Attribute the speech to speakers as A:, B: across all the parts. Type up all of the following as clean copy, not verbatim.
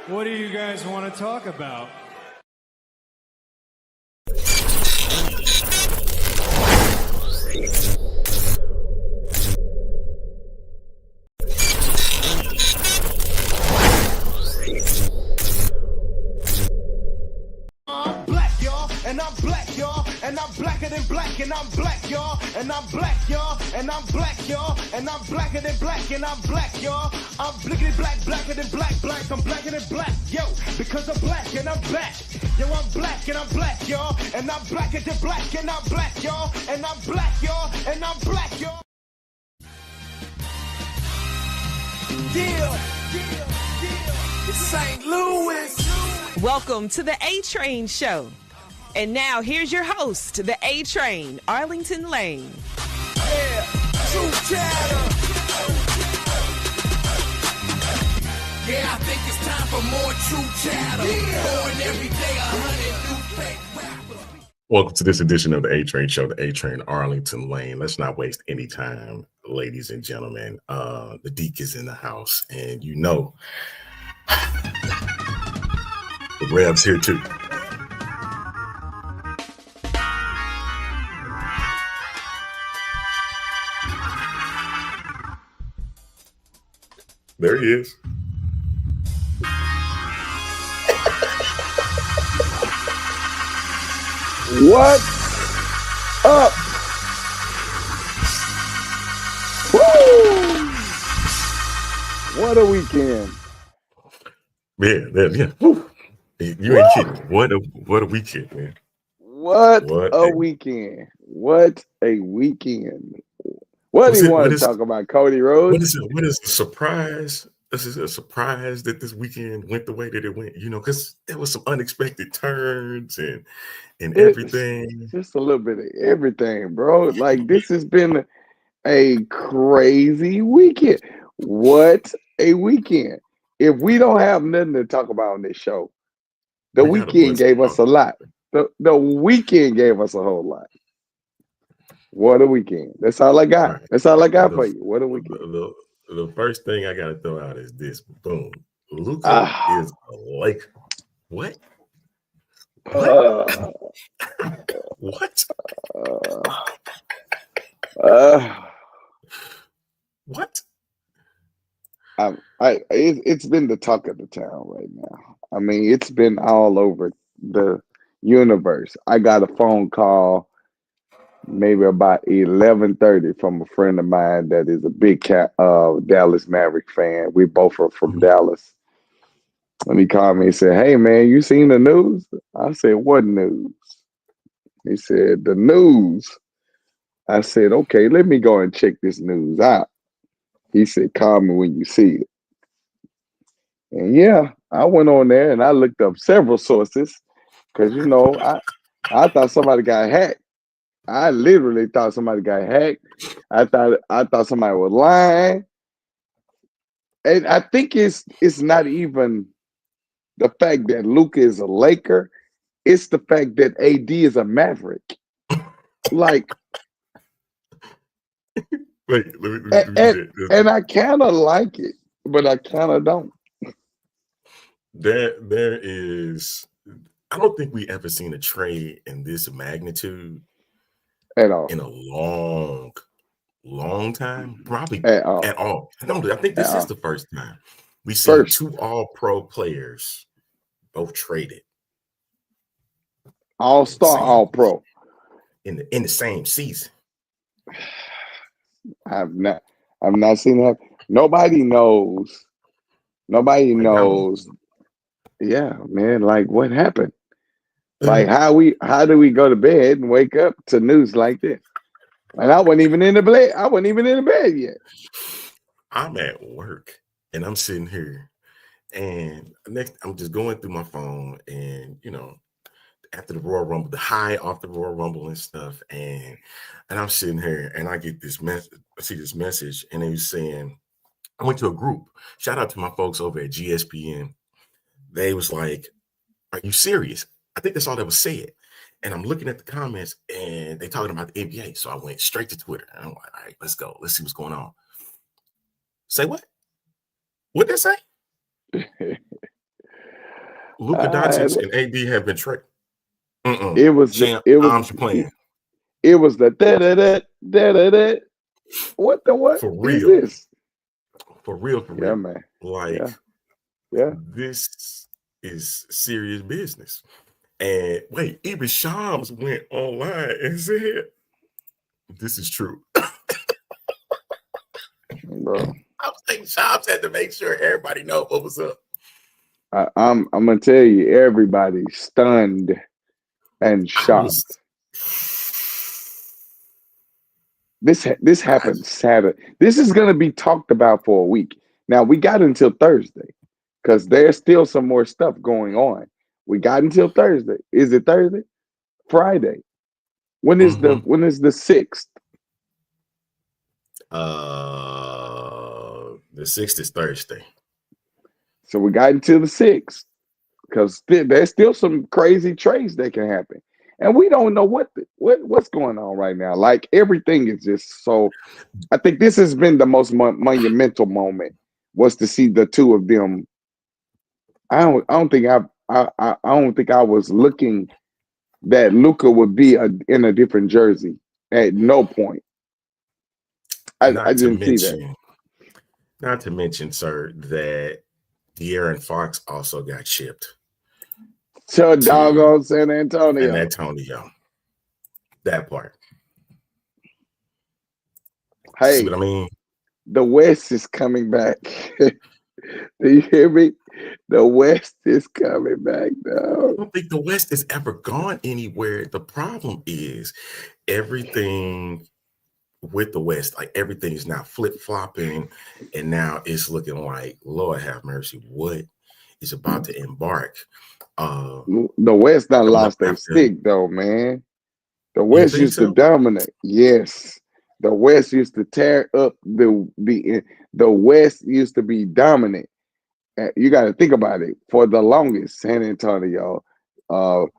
A: What do you guys want to talk about?
B: I'm black, y'all, and I'm black, y'all, and I'm blacker than black, and I'm black, y'all, and I'm black, y'all, and I'm black, y'all, and I'm blacker than black, and I'm black, y'all. I'm blickety black, blacker than black, black, I'm blacker than black, yo, because I'm black and I'm back. Yo, I'm black and I'm black, y'all, and I'm blacker than black, and I'm black, y'all, and I'm black, y'all, and I'm black, y'all. It's St. Louis.
C: Welcome to the A-Train Show. And now here's your host, the A-Train, Arlington Lane.
B: Yeah, true chatter. Yeah, I think it's time for more true chatter. Born every day, 100 new fake rappers.
D: Welcome to this edition of the A-Train Show, the A-Train Arlington Lane. Let's not waste any time, ladies and gentlemen. The Deke is in the house, and you know the Rev's here too. There he is.
E: What up? Woo! What a weekend.
D: Yeah. Woo. You ain't kidding. What a weekend, man.
E: What a weekend. What a weekend. What do you want to talk about, Cody Rhodes?
D: What is the surprise? This is a surprise that this weekend went the way that it went, because there was some unexpected turns and everything.
E: Just a little bit of everything, bro. Like, this has been a crazy weekend. What a weekend. If we don't have nothing to talk about on this show, the weekend gave us a lot. The weekend gave us a whole lot. What a weekend. That's all I got. Right. That's all I got for you. What a weekend.
D: The first thing I got to throw out is this. Boom. Luka is a Laker. What? What? What?
E: It's been the talk of the town right now. I mean, it's been all over the universe. I got a phone call maybe about 11:30 from a friend of mine that is a big Dallas Maverick fan. We both are from Dallas. And he called me and said, "Hey, man, you seen the news?" I said, "What news?" He said, "The news." I said, "Okay, let me go and check this news out." He said, "Call me when you see it." And yeah, I went on there and I looked up several sources because, I thought somebody got hacked. I literally thought somebody got hacked. I thought somebody was lying. And I think it's not even the fact that Luka is a Laker. It's the fact that AD is a Maverick. Like, and I kind of like it, but I kind of don't.
D: There is, I don't think we ever seen a trade in this magnitude
E: at all
D: in a long time. Probably at all. I think this is the first time we see two All-Pro players both traded.
E: All-Star, All-Pro
D: in the same season.
E: I've not seen that. Nobody knows. Yeah, man. Like, what happened? Like, how do we go to bed and wake up to news like this? And I wasn't even in the bed. I wasn't even in the bed yet.
D: I'm at work and I'm sitting here, and next I'm just going through my phone, and after the Royal Rumble, the high off the Royal Rumble and stuff, and I'm sitting here and I get this message. I see this message, and it was saying, I went to a group. Shout out to my folks over at GSPN. They was like, "Are you serious?" I think that's all that was said. And I'm looking at the comments, and they talking about the NBA. So I went straight to Twitter. And I'm like, all right, let's go. Let's see what's going on. Say what? What'd they say? Luka
E: Uh,
D: Doncic and AD have been traded.
E: it was the
D: Champ,
E: it was
D: arms are playing.
E: it was the da. What the what
D: For
E: is
D: real.
E: this?
D: For real.
E: Yeah, man.
D: Like,
E: Yeah.
D: this is serious business. And wait, even Shams went online and said, this is true.
E: Bro.
D: I was thinking Shams had to make sure everybody know what was up.
E: I'm gonna tell you, everybody's stunned and shocked. This happened Saturday. This is gonna be talked about for a week. Now we got until Thursday because there's still some more stuff going on. We got until Thursday. Is it Thursday? Friday. When is the 6th?
D: The 6th is Thursday.
E: So we got until the 6th because there's still some crazy trades that can happen, and we don't know what's going on right now. Like everything is just so. I think this has been the most monumental moment was to see the two of them. I don't think I was looking that Luka would be in a different jersey at no point. I didn't see that.
D: Not to mention, sir, that De'Aaron Fox also got shipped.
E: So doggone San Antonio.
D: San Antonio. That part.
E: Hey,
D: see what I mean?
E: The West is coming back. Do you hear me? The West is coming back now.
D: I don't think the West has ever gone anywhere. The problem is everything with the West, like everything is now flip-flopping, and now it's looking like, Lord have mercy, what is about to embark?
E: The West done lost their stick, though, man. The West used to dominate. Yes. The West used to tear up the West used to be dominant. You got to think about it. For the longest, San Antonio, not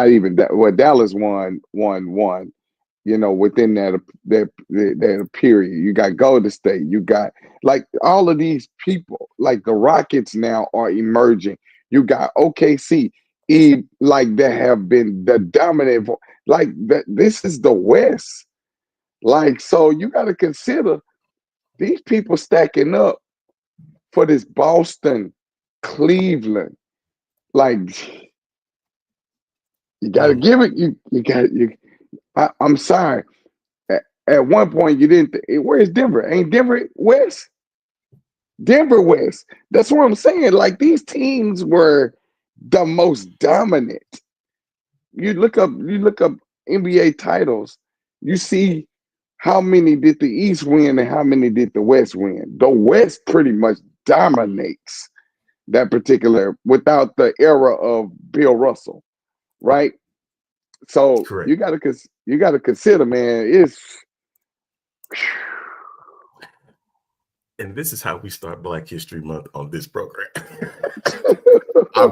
E: even that. Well, Dallas won. Within that period, you got Golden State. You got like all of these people. Like the Rockets now are emerging. You got OKC, like that have been the dominant. Like that. This is the West. Like, so you got to consider these people stacking up for this Boston, Cleveland. Like, you got to give it. I'm sorry. At one point, you didn't. Where's Denver? Ain't Denver West? Denver West. That's what I'm saying. Like, these teams were the most dominant. You look up NBA titles. You see how many did the East win and how many did the West win. The West pretty much dominates that particular without the era of Bill Russell, right? So
D: correct.
E: You got to consider, man. It's
D: and this is how we start Black History Month on this program. I'm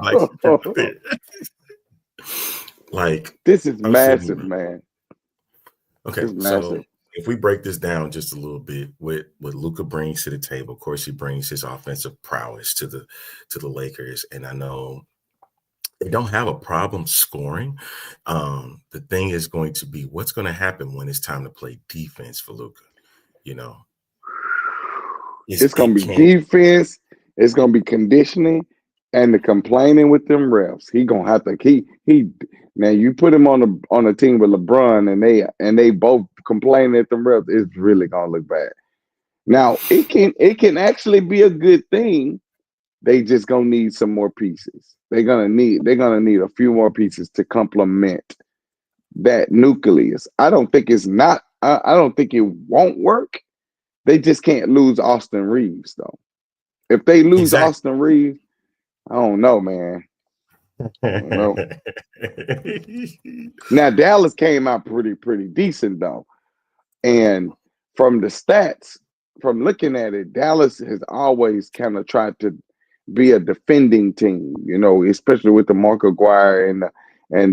D: like,
E: this is massive, man.
D: Okay, so if we break this down just a little bit, what Luka brings to the table, of course, he brings his offensive prowess to the Lakers, and I know they don't have a problem scoring. The thing is going to be what's going to happen when it's time to play defense for Luka.
E: It's going to be defense. It's going to be conditioning and the complaining with them refs. He going to have to now you put him on a team with LeBron and they both complain at them refs. It's really going to look bad. Now it can actually be a good thing. They just going to need some more pieces. They're going to need a few more pieces to complement that nucleus. I don't think it won't work. They just can't lose Austin Reeves, though. If they lose Austin Reeves, I don't know, man. I don't know. Now, Dallas came out pretty decent, though. And from the stats, from looking at it, Dallas has always kind of tried to be a defending team, especially with the Mark Aguirre and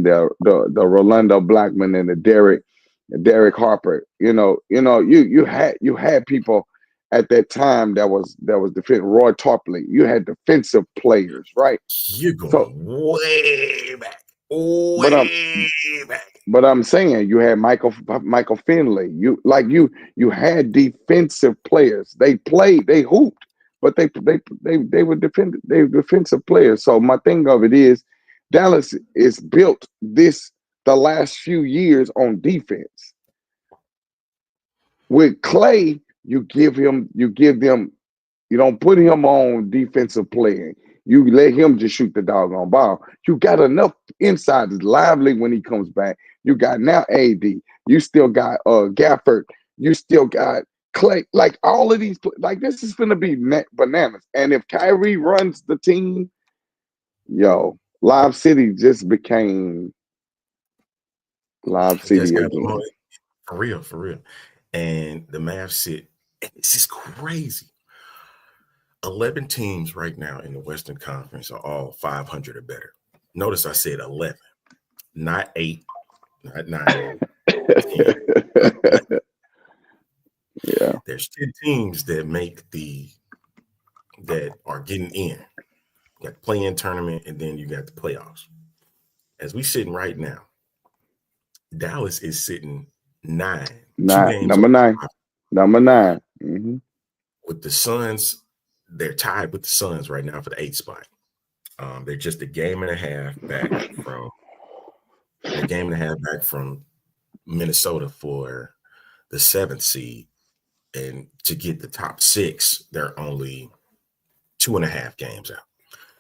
E: the Rolando Blackman and the Derek Harper. You had people at that time that was defending Roy Tarpley. You had defensive players, right?
D: You're
E: So,
D: going way back,
E: but
D: way back.
E: I'm saying you had Michael Finley. You had defensive players. They played, they hooped, but they were defensive players. So my thing of it is, Dallas is built the last few years on defense. With Clay, you don't put him on defensive playing. You let him just shoot the doggone ball. You got enough inside. It's lively when he comes back. You got now AD. You still got Gafford. You still got Clay. Like all of these, like this is gonna be bananas. And if Kyrie runs the team, Live City just became Live City again.
D: For real. And the Mavs sit. It's just crazy. 11 teams right now in the Western Conference are all 500 or better. Notice I said 11, not 8, not 9.
E: Yeah.
D: There's 10 teams that are getting in. You got the play-in tournament, and then you got the playoffs. As we sitting right now, Dallas is sitting 9.
E: Number 9. Number 9. Mm-hmm.
D: With the Suns. They're tied with the Suns right now for the 8th spot. They're just a game and a half back from Minnesota for the 7th seed. And to get the top 6, they're only 2.5 games out.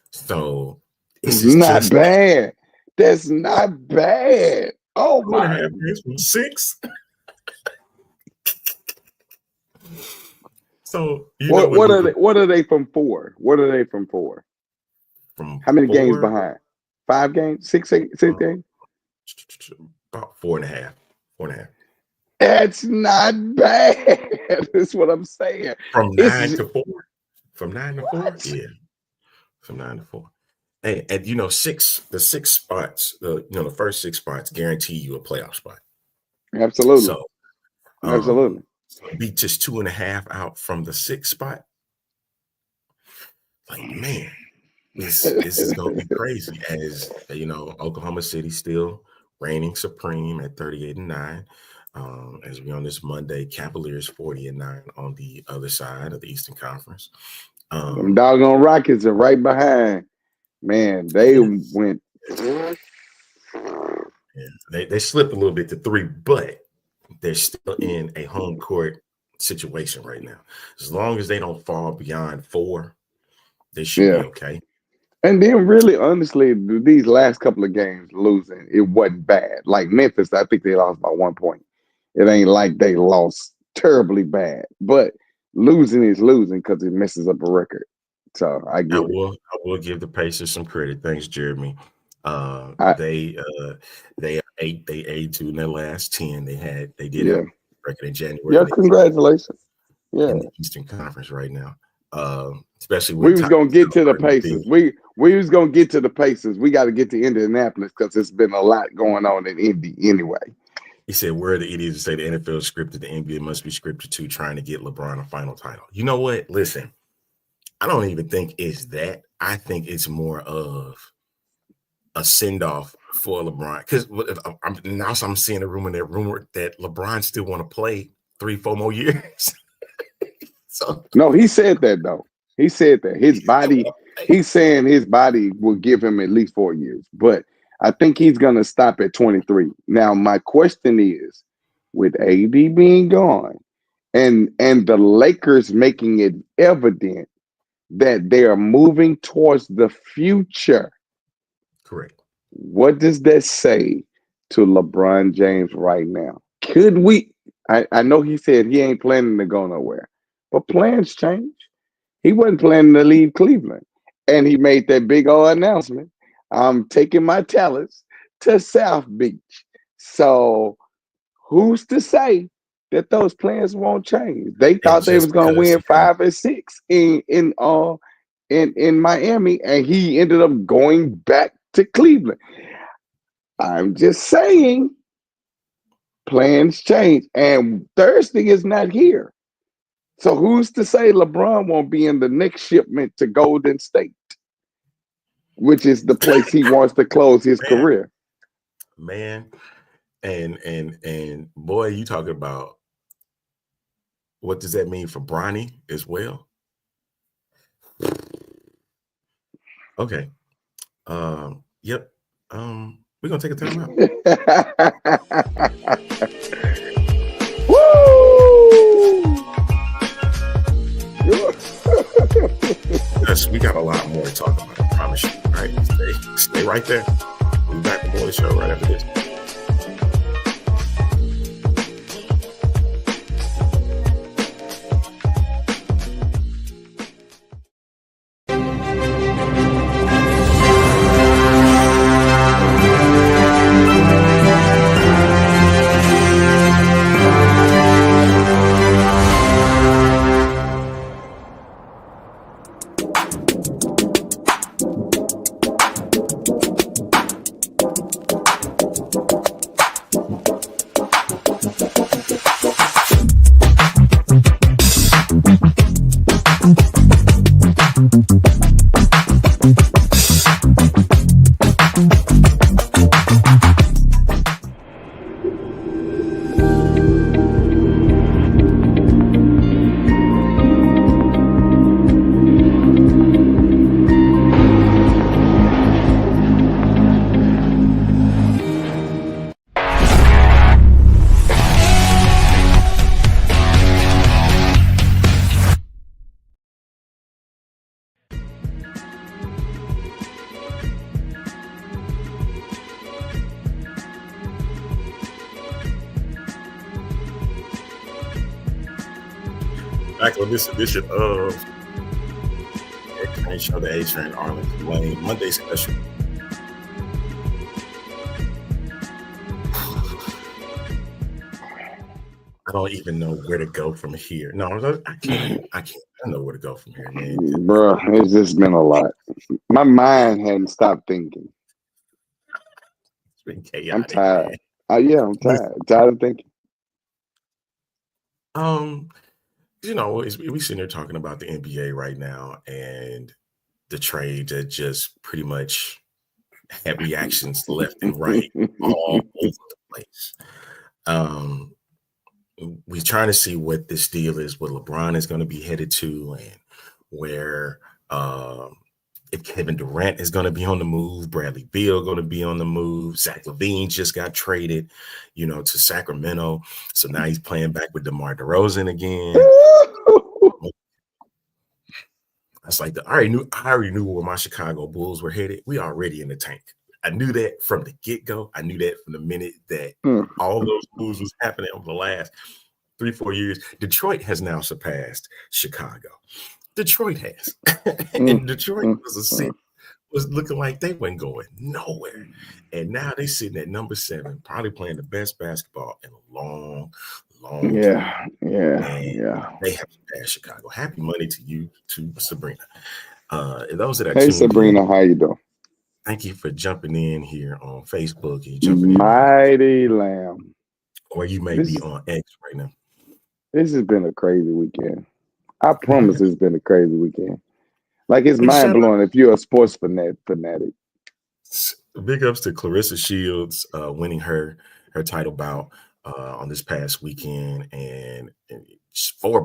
D: So
E: it's not bad. That's not bad. Oh my!
D: 2.5 games from 6. So
E: what are they from 4? What are they from 4?
D: From
E: how many
D: 4?
E: games behind? 5 games? 6 games?
D: About 4.5. 4.5.
E: That's not bad. That's what I'm saying.
D: From 9 to 4. From 9 to 4? Yeah. From 9 to 4. Hey, and the 6 spots, the first 6 spots guarantee you a playoff spot.
E: Absolutely.
D: So
E: absolutely.
D: Be just 2.5 out from the 6th spot. Like, man, this is gonna be crazy. As Oklahoma City still reigning supreme at 38-9. As we on this Monday, Cavaliers 40-9 on the other side of the Eastern Conference.
E: Them doggone Rockets are right behind. Man, they went.
D: Yeah, they slipped a little bit to 3, but they're still in a home court situation right now. As long as they don't fall beyond 4, they should be okay.
E: And then really, honestly, these last couple of games losing, it wasn't bad. Like Memphis, I think they lost by 1 point. It ain't like they lost terribly bad, but losing is losing because it messes up a record. So I
D: will give the Pacers some credit. Thanks, Jeremy. They are 8-2 in their last 10. They did have a record in January.
E: Yeah, congratulations. Yeah,
D: in the Eastern Conference right now. Especially
E: we was gonna get to the Pacers. We was gonna get to the Pacers. We got to get to Indianapolis because it's been a lot going on in Indy anyway.
D: He said, "Where are the idiots who say the NFL is scripted? The NBA must be scripted too, trying to get LeBron a final title." You know what? Listen, I don't even think it's that. I think it's more of a send-off for LeBron, because I'm seeing a rumor that LeBron still want to play 3-4 more years. So
E: no, he said that though. He said that his body. He's saying his body will give him at least 4 years, but I think he's gonna stop at 23. Now, my question is, with AD being gone, and the Lakers making it evident that they are moving towards the future.
D: Correct.
E: What does that say to LeBron James right now? Could we? I know he said he ain't planning to go nowhere, but plans change. He wasn't planning to leave Cleveland, and he made that big old announcement. I'm taking my talents to South Beach. So who's to say that those plans won't change? They thought they was gonna win 5 and 6 in Miami, and he ended up going back to Cleveland. I'm just saying, plans change, and Thursday is not here. So who's to say LeBron won't be in the next shipment to Golden State, which is the place he wants to close his career?
D: Man, and boy, you talking about what does that mean for Bronny as well? Okay. Yep. We're gonna take a time out. Yes, we got a lot more to talk about, I promise you. All right, stay right there. We'll be back with more of the show right after this. Back on this edition of the A-Train Show, the A-Train Arlington Wayne Monday special. I don't even know where to go from here. No, I can't. I don't know where to go from here, man.
E: Bro, it's just been a lot. My mind hadn't stopped thinking.
D: It's been chaotic.
E: I'm tired. I'm tired. Tired of thinking.
D: You know, we sitting here talking about the NBA right now and the trade that just pretty much had reactions left and right all over the place. We're trying to see what this deal is, what LeBron is going to be headed to, and where if Kevin Durant is going to be on the move, Bradley Beal going to be on the move. Zach LaVine just got traded, to Sacramento, so now he's playing back with DeMar DeRozan again. That's like I already knew where my Chicago Bulls were headed. We already in the tank. I knew that from the get-go. I knew that from the minute that all those moves was happening over the last 3-4 years. Detroit has now surpassed Chicago. Detroit has. And Detroit was looking like they weren't going nowhere. And now they sitting at number 7, probably playing the best basketball in a long time.
E: Yeah.
D: They have surpassed Chicago. Happy Monday to you, to Sabrina. And those that are
E: Hey, Sabrina, how you doing?
D: Thank you for jumping in here on Facebook.
E: Mighty Lamb.
D: Or you may be on X right now.
E: This has been a crazy weekend. I promise it's been a crazy weekend. Like, it's mind-blowing if you're a sports fanatic.
D: Big ups to Clarissa Shields winning her title bout on this past weekend, and 4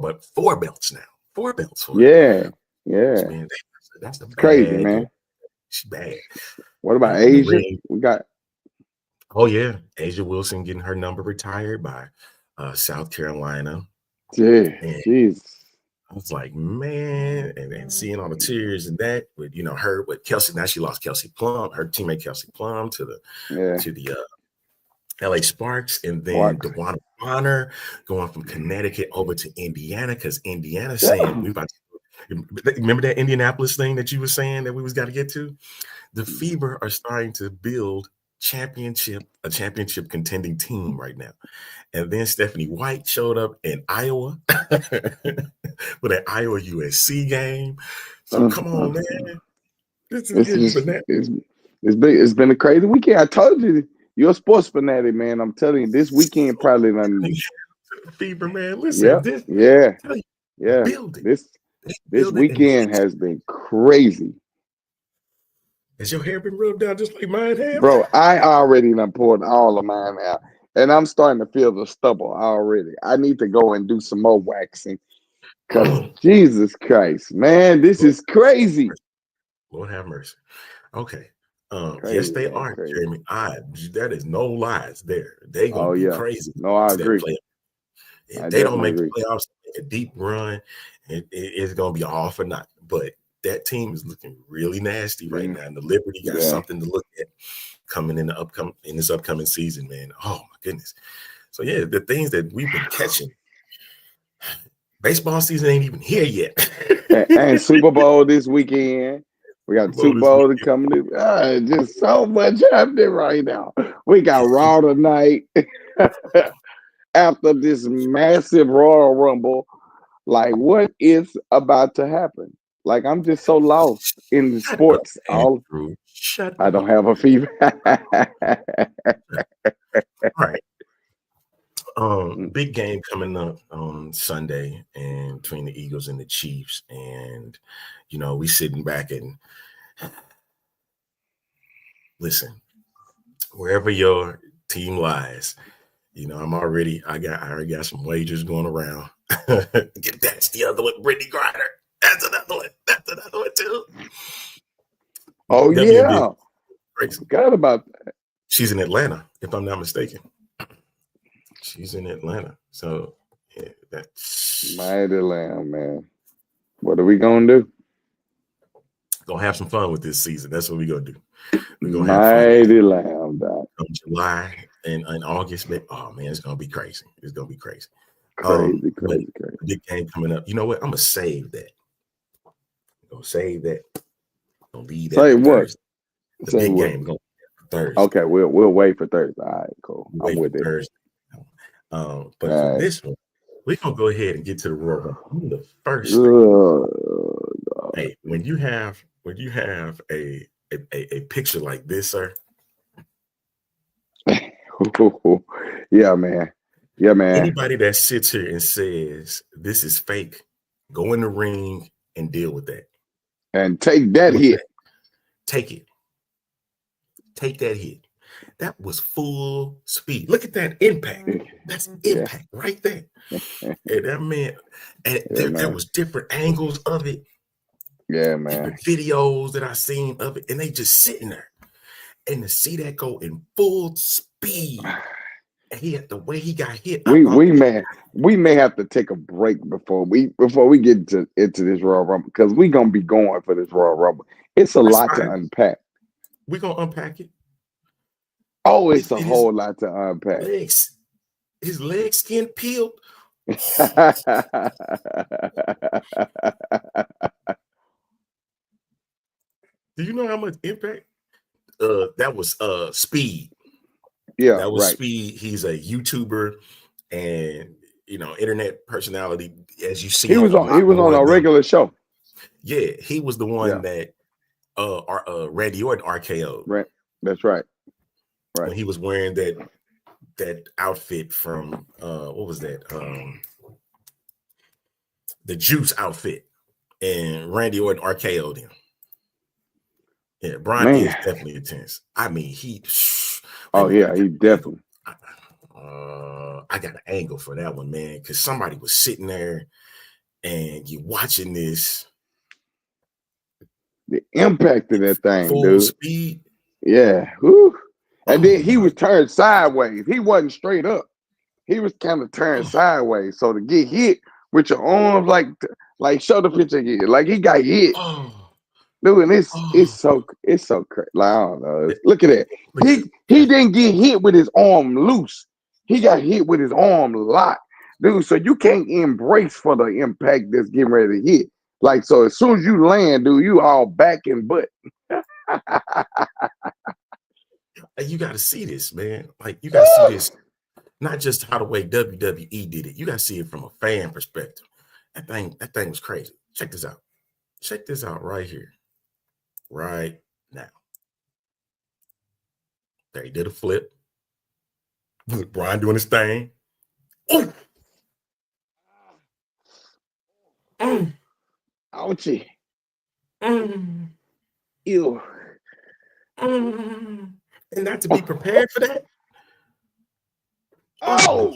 D: belts now. 4 belts for her. Yeah. Man, that's
E: crazy, man.
D: She's bad.
E: What about Asia? We got.
D: Oh yeah, Asia Wilson getting her number retired by South Carolina.
E: Yeah, jeez.
D: I was like, man, and seeing all the tears and that with her with Kelsey. Now she lost Kelsey Plum, her teammate Kelsey Plum to the LA Sparks, and then DeWanna Bonner going from Connecticut over to Indiana because Indiana's saying we about to. Remember that Indianapolis thing that you were saying that we was got to get to? The Fever are starting to build a championship contending team right now. And then Stephanie White showed up in Iowa with an Iowa USC game. So come on, man.
E: It's been a crazy weekend. I told you, you're a sports fanatic, man. I'm telling you, this weekend probably done.
D: Fever, man. Listen,
E: Yeah.
D: Build it.
E: This
D: Build it and
E: weekend has been crazy.
D: has your hair been rubbed down just like mine have?
E: Bro, I already done poured all of mine out. And I'm starting to feel the stubble already. I need to go and do some more waxing. Because Jesus Christ, man, this is crazy.
D: Lord have mercy. Okay.
E: Crazy,
D: yes, they
E: man,
D: are,
E: crazy.
D: Jeremy. That is no lies there. They gonna be crazy.
E: No, I agree.
D: If they don't make the playoffs, make a deep run, it's gonna be all for nothing. But that team is looking really nasty right now. And the Liberty got something to look at coming in this upcoming season, man. Oh my goodness. So yeah, the things that we've been catching. Baseball season ain't even here yet.
E: and Super Bowl this weekend. We got Super Bowl coming. Just so much happening right now. We got Raw tonight. After this massive Royal Rumble, like what is about to happen? Like I'm just so lost in the sports.
D: Shut
E: I don't have a fever.
D: All right. Big game coming up on Sunday and between the Eagles and the Chiefs. And, we sitting back and listen, wherever your team lies, I already got some wagers going around. That's the other one, Brittany Griner. That's another one too.
E: Oh, yeah. Forgot about that.
D: She's in Atlanta, if I'm not mistaken. She's in Atlanta. So, yeah, that's
E: Mighty Lamb, man. What are we going to do?
D: Gonna have some fun with this season. That's what we're going to do. We're going
E: to have fun. Mighty Lamb, Doc.
D: July and August, oh, man, it's going to be crazy. It's going to be crazy.
E: Crazy.
D: Big game coming up. You know what? I'm going to save that. I'm going to save that. I'm going to leave that.
E: Say what?
D: The big game going Thursday.
E: Okay, we'll wait for Thursday. All right, cool. I'm with it.
D: Thursday. But for this one, we're gonna go ahead and get to the Royal Rumble. The first thing, hey, when you have a picture like this, sir.
E: Yeah, man.
D: Anybody that sits here and says this is fake, go in the ring and deal with that.
E: And take that hit.
D: Take it. Take that hit. That was full speed. Look at that impact. That's impact right there. And that man, and there was different angles of it.
E: Yeah, man.
D: Different videos that I seen of it, and they just sitting there. And to see that go in full speed, and the way he got hit.
E: We may have to take a break before we get into this Royal Rumble because we're gonna be going for this Royal Rumble. It's a lot to unpack.
D: We're gonna unpack it.
E: Oh, it's a whole lot to unpack.
D: His leg skin peeled. Do you know how much impact? That was Speed.
E: Yeah,
D: that was Speed. He's a YouTuber and internet personality. As you see,
E: he was on a regular show.
D: Yeah, he was the one that Randy Orton RKO'd.
E: Right, that's right.
D: When he was wearing that outfit from what was that? The Juice outfit, and Randy Orton RKO'd him. Yeah, Brian is definitely intense. I mean, he
E: definitely.
D: I got an angle for that one, man, because somebody was sitting there and you watching this.
E: The impact of that thing,
D: full
E: dude.
D: Speed.
E: Yeah. Whew. And then he was turned sideways. He wasn't straight up. He was kind of turned sideways. So to get hit with your arms, like show the picture again. Like he got hit. Dude, and it's so crazy. Like, I don't know. Look at that. He didn't get hit with his arm loose. He got hit with his arm locked. Dude, so you can't embrace for the impact that's getting ready to hit. Like, so as soon as you land, dude, you all back and butt.
D: You got to see this, man. Like, you got to see this, not just how the way WWE did it. You got to see it from a fan perspective. That thing was crazy. Check this out. Check this out right here, right now. There, he did a flip. Brian doing his thing. Ooh.
E: Ouchie.
D: Mm,
E: Ew.
D: mm. And not to be prepared for that.
E: Oh.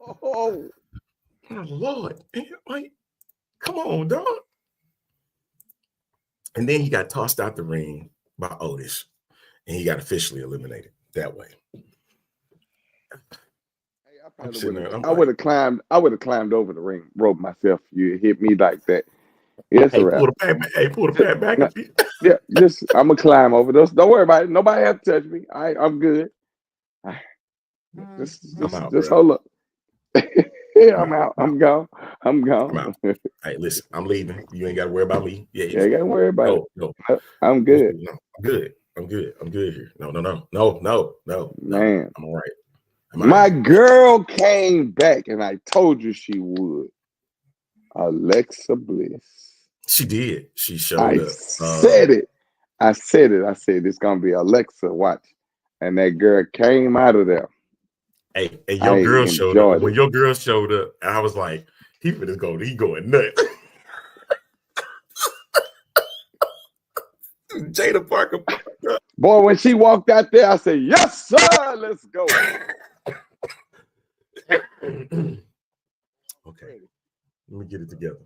E: Oh.
D: Oh Lord. Man, like, come on, dog. And then he got tossed out the ring by Otis, and he got officially eliminated that way. I'm sitting there, I'm
E: I would have climbed over the ring rope myself. You hit me like that. Yes,
D: hey,
E: a wrap.
D: pull the pad back. Hey, pull the pad back.
E: No, yeah, just I'm gonna climb over those. Don't worry about it. Nobody have to touch me. I'm good. Just
D: out,
E: just
D: bro.
E: hold up. Yeah, I'm out. I'm gone. I'm gone.
D: I'm out. Hey, listen, I'm leaving. You ain't got to worry about me. Yeah,
E: Yeah, you gotta worry about it.
D: no.
E: I'm good.
D: No, I'm good. I'm good here. No.
E: Man.
D: I'm all right.
E: My girl came back, and I told you she would. Alexa Bliss.
D: She did. She showed
E: I
D: up.
E: said it. I said it's gonna be Alexa. Watch, and that girl came out of there.
D: Hey, your girl showed up. When your girl showed up, I was like, he going nuts. Jada Parker.
E: Boy, when she walked out there, I said, yes, sir, let's go.
D: Okay, let me get it together.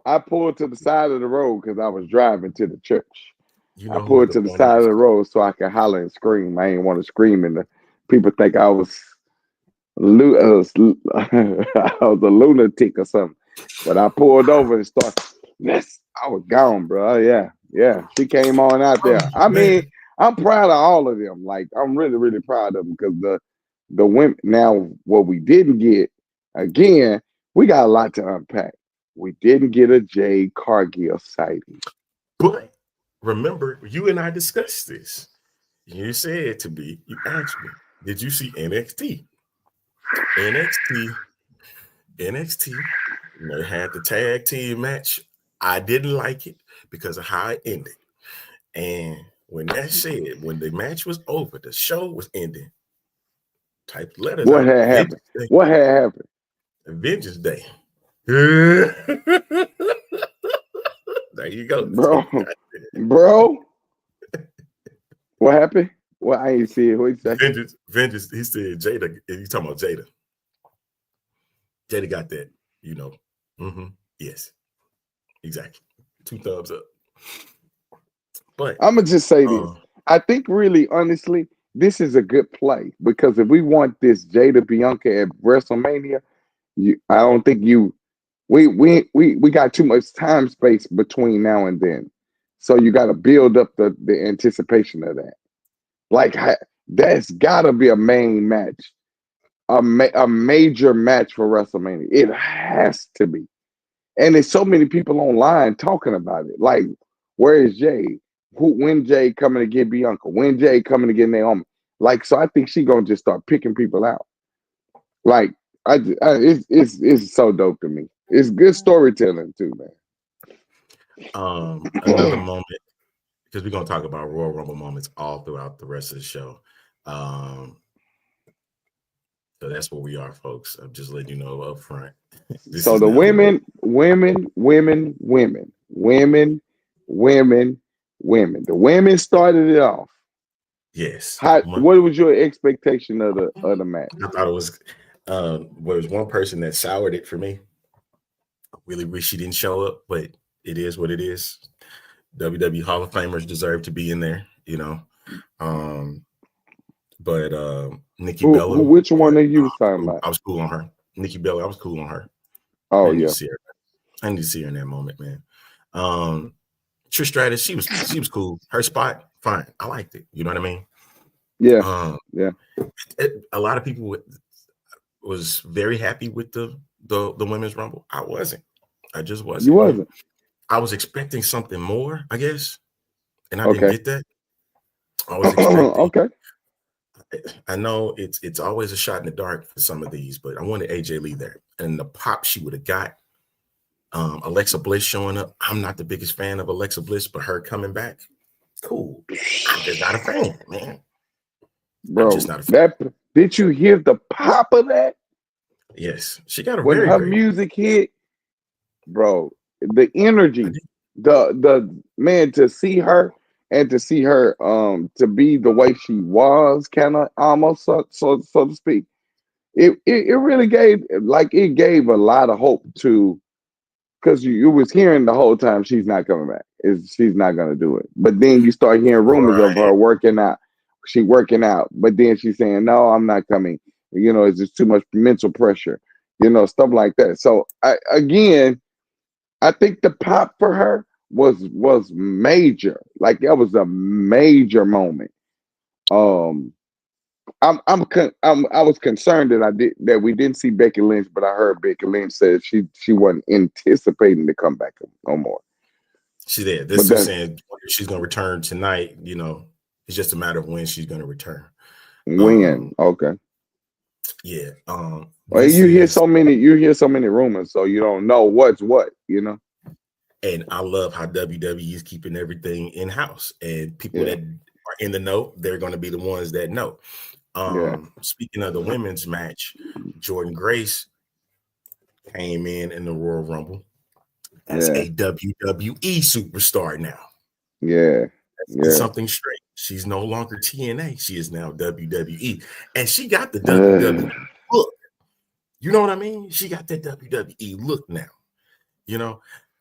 E: I pulled to the side of the road because I was driving to the church.
D: You know
E: I pulled to the side of the road so I could holler and scream. I ain't want to scream, and the people think I was a lunatic or something. But I pulled over and started. Yes, I was gone, bro. Yeah. She came on out there. I mean, I'm proud of all of them. Like, I'm really, really proud of them because the women. Now, what we didn't get, again, we got a lot to unpack. We didn't get a Jade Cargill sighting.
D: But remember, you and I discussed this. You said to me, you asked me, did you see NXT? NXT, they had the tag team match. I didn't like it because of how it ended. And when the match was over, the show was ending. Type letters.
E: What had happened? What had happened?
D: Vengeance Day. There you go,
E: bro. What happened? Well, I ain't see it. What he said?
D: Vengeance. He said Jada. You talking about Jada? Jada got that. You know. Yes. Exactly. 2 thumbs up. But
E: I'm gonna just say this. I think, really, honestly, this is a good play because if we want this Jada Bianca at WrestleMania, I don't think we got too much time space between now and then, so you got to build up the anticipation of that. Like, that's got to be a main match, a major match for WrestleMania. It has to be, and there's so many people online talking about it. Like, where is Jay? When Jay coming to get Bianca? When Jay coming to get Naomi? Like, so I think she's gonna just start picking people out. Like, it's so dope to me. It's good storytelling too, man.
D: Another moment, because we're gonna talk about Royal Rumble moments all throughout the rest of the show. So that's where we are, folks. I'm just letting you know up front.
E: So the women. The women started it off.
D: Yes.
E: What was your expectation of the match?
D: I thought it was was one person that soured it for me. I really wish she didn't show up, but it is what it is. WWE Hall of Famers deserve to be in there, you know. But Nikki Bella.
E: Which one are you talking about?
D: I was cool on her. Nikki Bella, I was cool on her.
E: Oh, yeah.
D: I need to see her in that moment, man. Trish Stratus, she was cool. Her spot, fine. I liked it. You know what I mean?
E: Yeah.
D: A lot of people was very happy with the Women's Rumble. I wasn't. I just wasn't.
E: You wasn't.
D: I was expecting something more, I guess, and I didn't get that. I was expecting.
E: Okay.
D: I know it's always a shot in the dark for some of these, but I wanted AJ Lee there, and the pop she would have got. Alexa Bliss showing up. I'm not the biggest fan of Alexa Bliss, but her coming back, cool. I'm just not a fan, man.
E: Bro,
D: I'm just not a fan.
E: Did you hear the pop of that?
D: Yes, she got a
E: when her music hit, bro. the energy, the man, to see her and to see her to be the way she was, kind of almost so to speak. It really gave, like, it gave a lot of hope to, because you was hearing the whole time she's not coming back. She's not gonna do it. But then you start hearing rumors of her
D: Right.
E: working out. She working out, but then she's saying, "No, I'm not coming." It's just too much mental pressure. Stuff like that. So I think the pop for her was major. Like, that was a major moment. Um, I was concerned that we didn't see Becky Lynch, but I heard Becky Lynch said she wasn't anticipating to come back no more.
D: She did.
E: But
D: This is
E: then
D: saying she's gonna return tonight. It's just a matter of when she's gonna return.
E: when? Okay.
D: Yeah.
E: Well,
D: This
E: you hear
D: is,
E: so many rumors, so you don't know what's what.
D: and I love how WWE is keeping everything in house, and people
E: Yeah.
D: that are in the know, they're going to be the ones that know.
E: Yeah.
D: Speaking of the women's match, Jordan Grace came in the Royal Rumble as
E: Yeah.
D: a WWE superstar now.
E: Yeah.
D: That's
E: Yeah.
D: something straight. She's no longer TNA. She is now WWE, and she got the WWE look. You know what I mean? She got that WWE look now.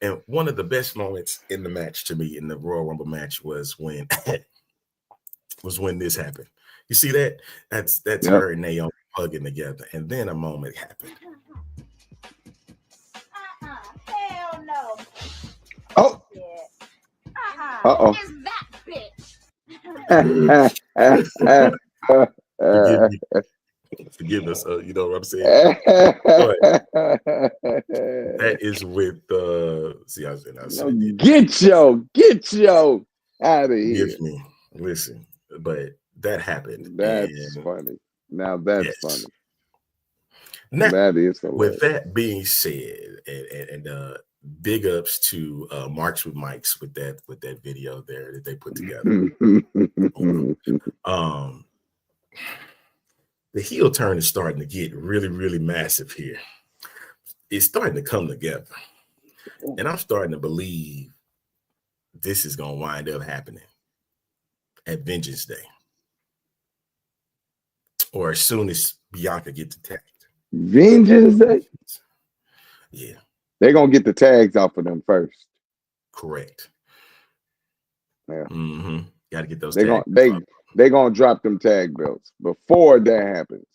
D: And one of the best moments in the match to me in the Royal Rumble match was when this happened. You see that? That's
E: Yep.
D: her and Naomi hugging together, and then a moment happened.
F: Hell no.
E: Oh. Uh-oh.
F: It's that bitch.
D: Forgive us. You know what I'm saying? But that is with see, I said,
E: Get yo out of here.
D: Give me, listen, but that happened.
E: That's funny. Now that's funny.
D: Now,
E: that is hilarious.
D: With that being said, and big ups to Marks with Mikes with that video there that they put together. The heel turn is starting to get really, really massive here. It's starting to come together. And I'm starting to believe this is going to wind up happening at Vengeance Day. Or as soon as Bianca gets attacked.
E: Vengeance Day?
D: Yeah.
E: They're going to get the tags off of them first.
D: Correct.
E: Yeah.
D: Mm-hmm. Got to get those
E: tags.
D: They're
E: going to drop them tag belts before that happens.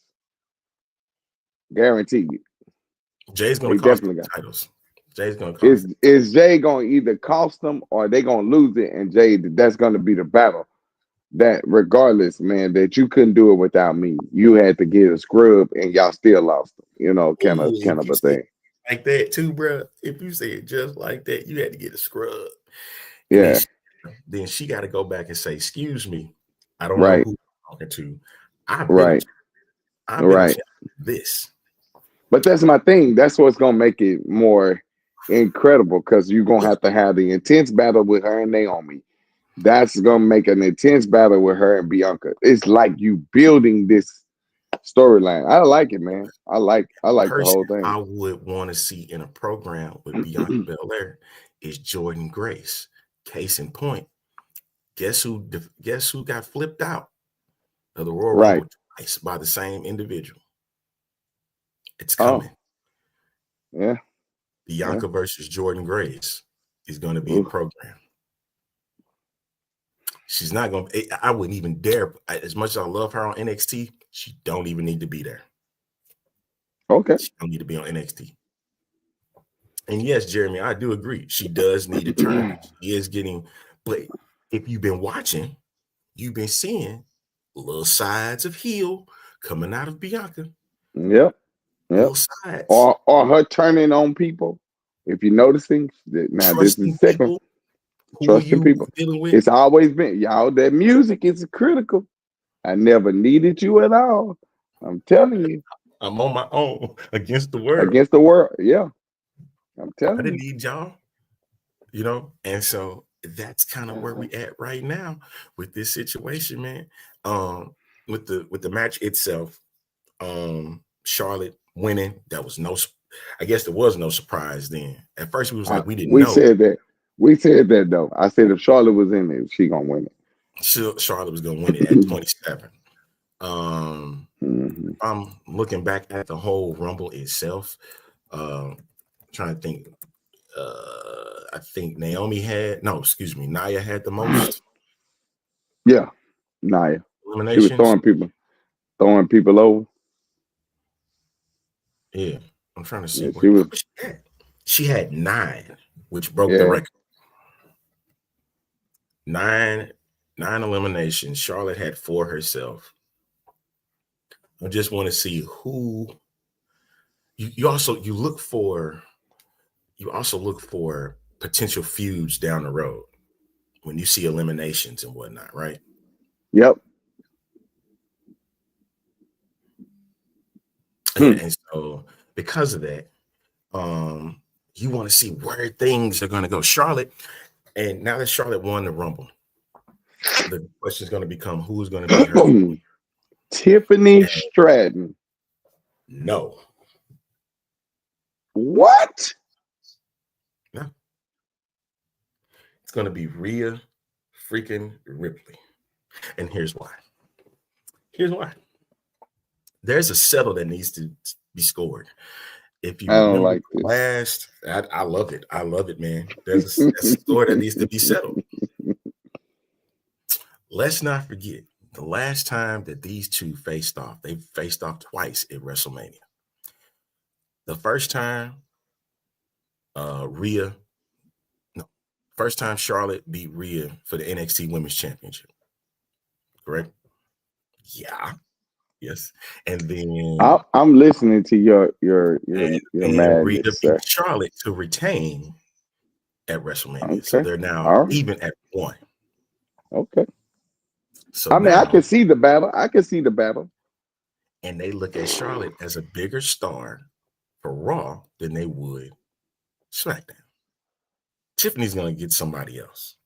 E: Guaranteed.
D: Jay's going to cost them titles. Jay's going to cost them.
E: Is Jay going to either cost them or they going to lose it? And Jay, that's going to be the battle. That regardless, man, that you couldn't do it without me. You had to get a scrub and y'all still lost them. Kind of a thing.
D: Like that too, bro. If you say it just like that, you had to get a scrub.
E: Yeah.
D: Then she got to go back and say, "Excuse me, I don't know who I'm talking to. I've been this."
E: But that's my thing. That's what's gonna make it more incredible, because you're gonna have to have the intense battle with her and Naomi. That's gonna make an intense battle with her and Bianca. It's like you building this storyline. I like it, man. I like the whole thing.
D: I would want to see in a program with Bianca Belair is Jordan Grace. Case in point, guess who got flipped out of the Royal Rumble twice by the same individual? It's coming.
E: Yeah.
D: Bianca versus Jordan Grace is going to be a program. She's not going to, I wouldn't even dare, as much as I love her on NXT, she don't even need to be there.
E: Okay.
D: She don't need to be on NXT. And yes, Jeremy, I do agree. She does need a turn. She is getting, but if you've been watching, you've been seeing little sides of heel coming out of Bianca.
E: Yep.
D: Little sides.
E: Or her turning on people. If you're noticing, now this is second. Trusting people. It's always been, y'all, that music is critical. I never needed you at all. I'm telling you.
D: I'm on my own against the world.
E: Against the world, yeah. I'm telling you.
D: I didn't need y'all, and so that's kind of where we at right now with this situation, man. With the match itself, Charlotte winning, that was I guess there was no surprise then. At first, we was like, we didn't
E: We
D: know.
E: said that. We said that though. I said if Charlotte was in it, she gonna win it.
D: Charlotte was going to win it at 27.
E: Mhm.
D: I'm looking back at the whole Rumble itself. Trying to think. I think Nia had the most
E: Yeah, Nia. She was
D: eliminations.
E: throwing people over.
D: Yeah, I'm trying to see
E: Yeah,
D: what
E: she was.
D: she had. She had 9, which broke the
E: Yeah.
D: record. 9 eliminations. Charlotte had 4 herself. I just want to see who you also look for potential feuds down the road when you see eliminations and whatnot, right?
E: Yep.
D: And so because of that, you want to see where things are going to go. Charlotte, and now that Charlotte won the Rumble, the question is going to become who's going to be her.
E: Tiffany Stratton.
D: No.
E: What?
D: No. It's going to be Rhea freaking Ripley. And here's why. There's a settle that needs to be scored. If you
E: I don't
D: remember
E: like this.
D: I love it. I love it, man. There's a score that needs to be settled. Let's not forget the last time that these two faced off. They faced off twice at WrestleMania. The first time, first time Charlotte beat Rhea for the NXT Women's Championship. Correct? Yeah. Yes. And then
E: I'm listening to your madness,
D: Rhea
E: sir.
D: beat Charlotte to retain at WrestleMania.
E: Okay.
D: So they're now
E: All right.
D: even at 1.
E: Okay.
D: So
E: I mean,
D: now,
E: I can see the battle.
D: and they look at Charlotte as a bigger star for Raw than they would SmackDown. Tiffany's going to get somebody else.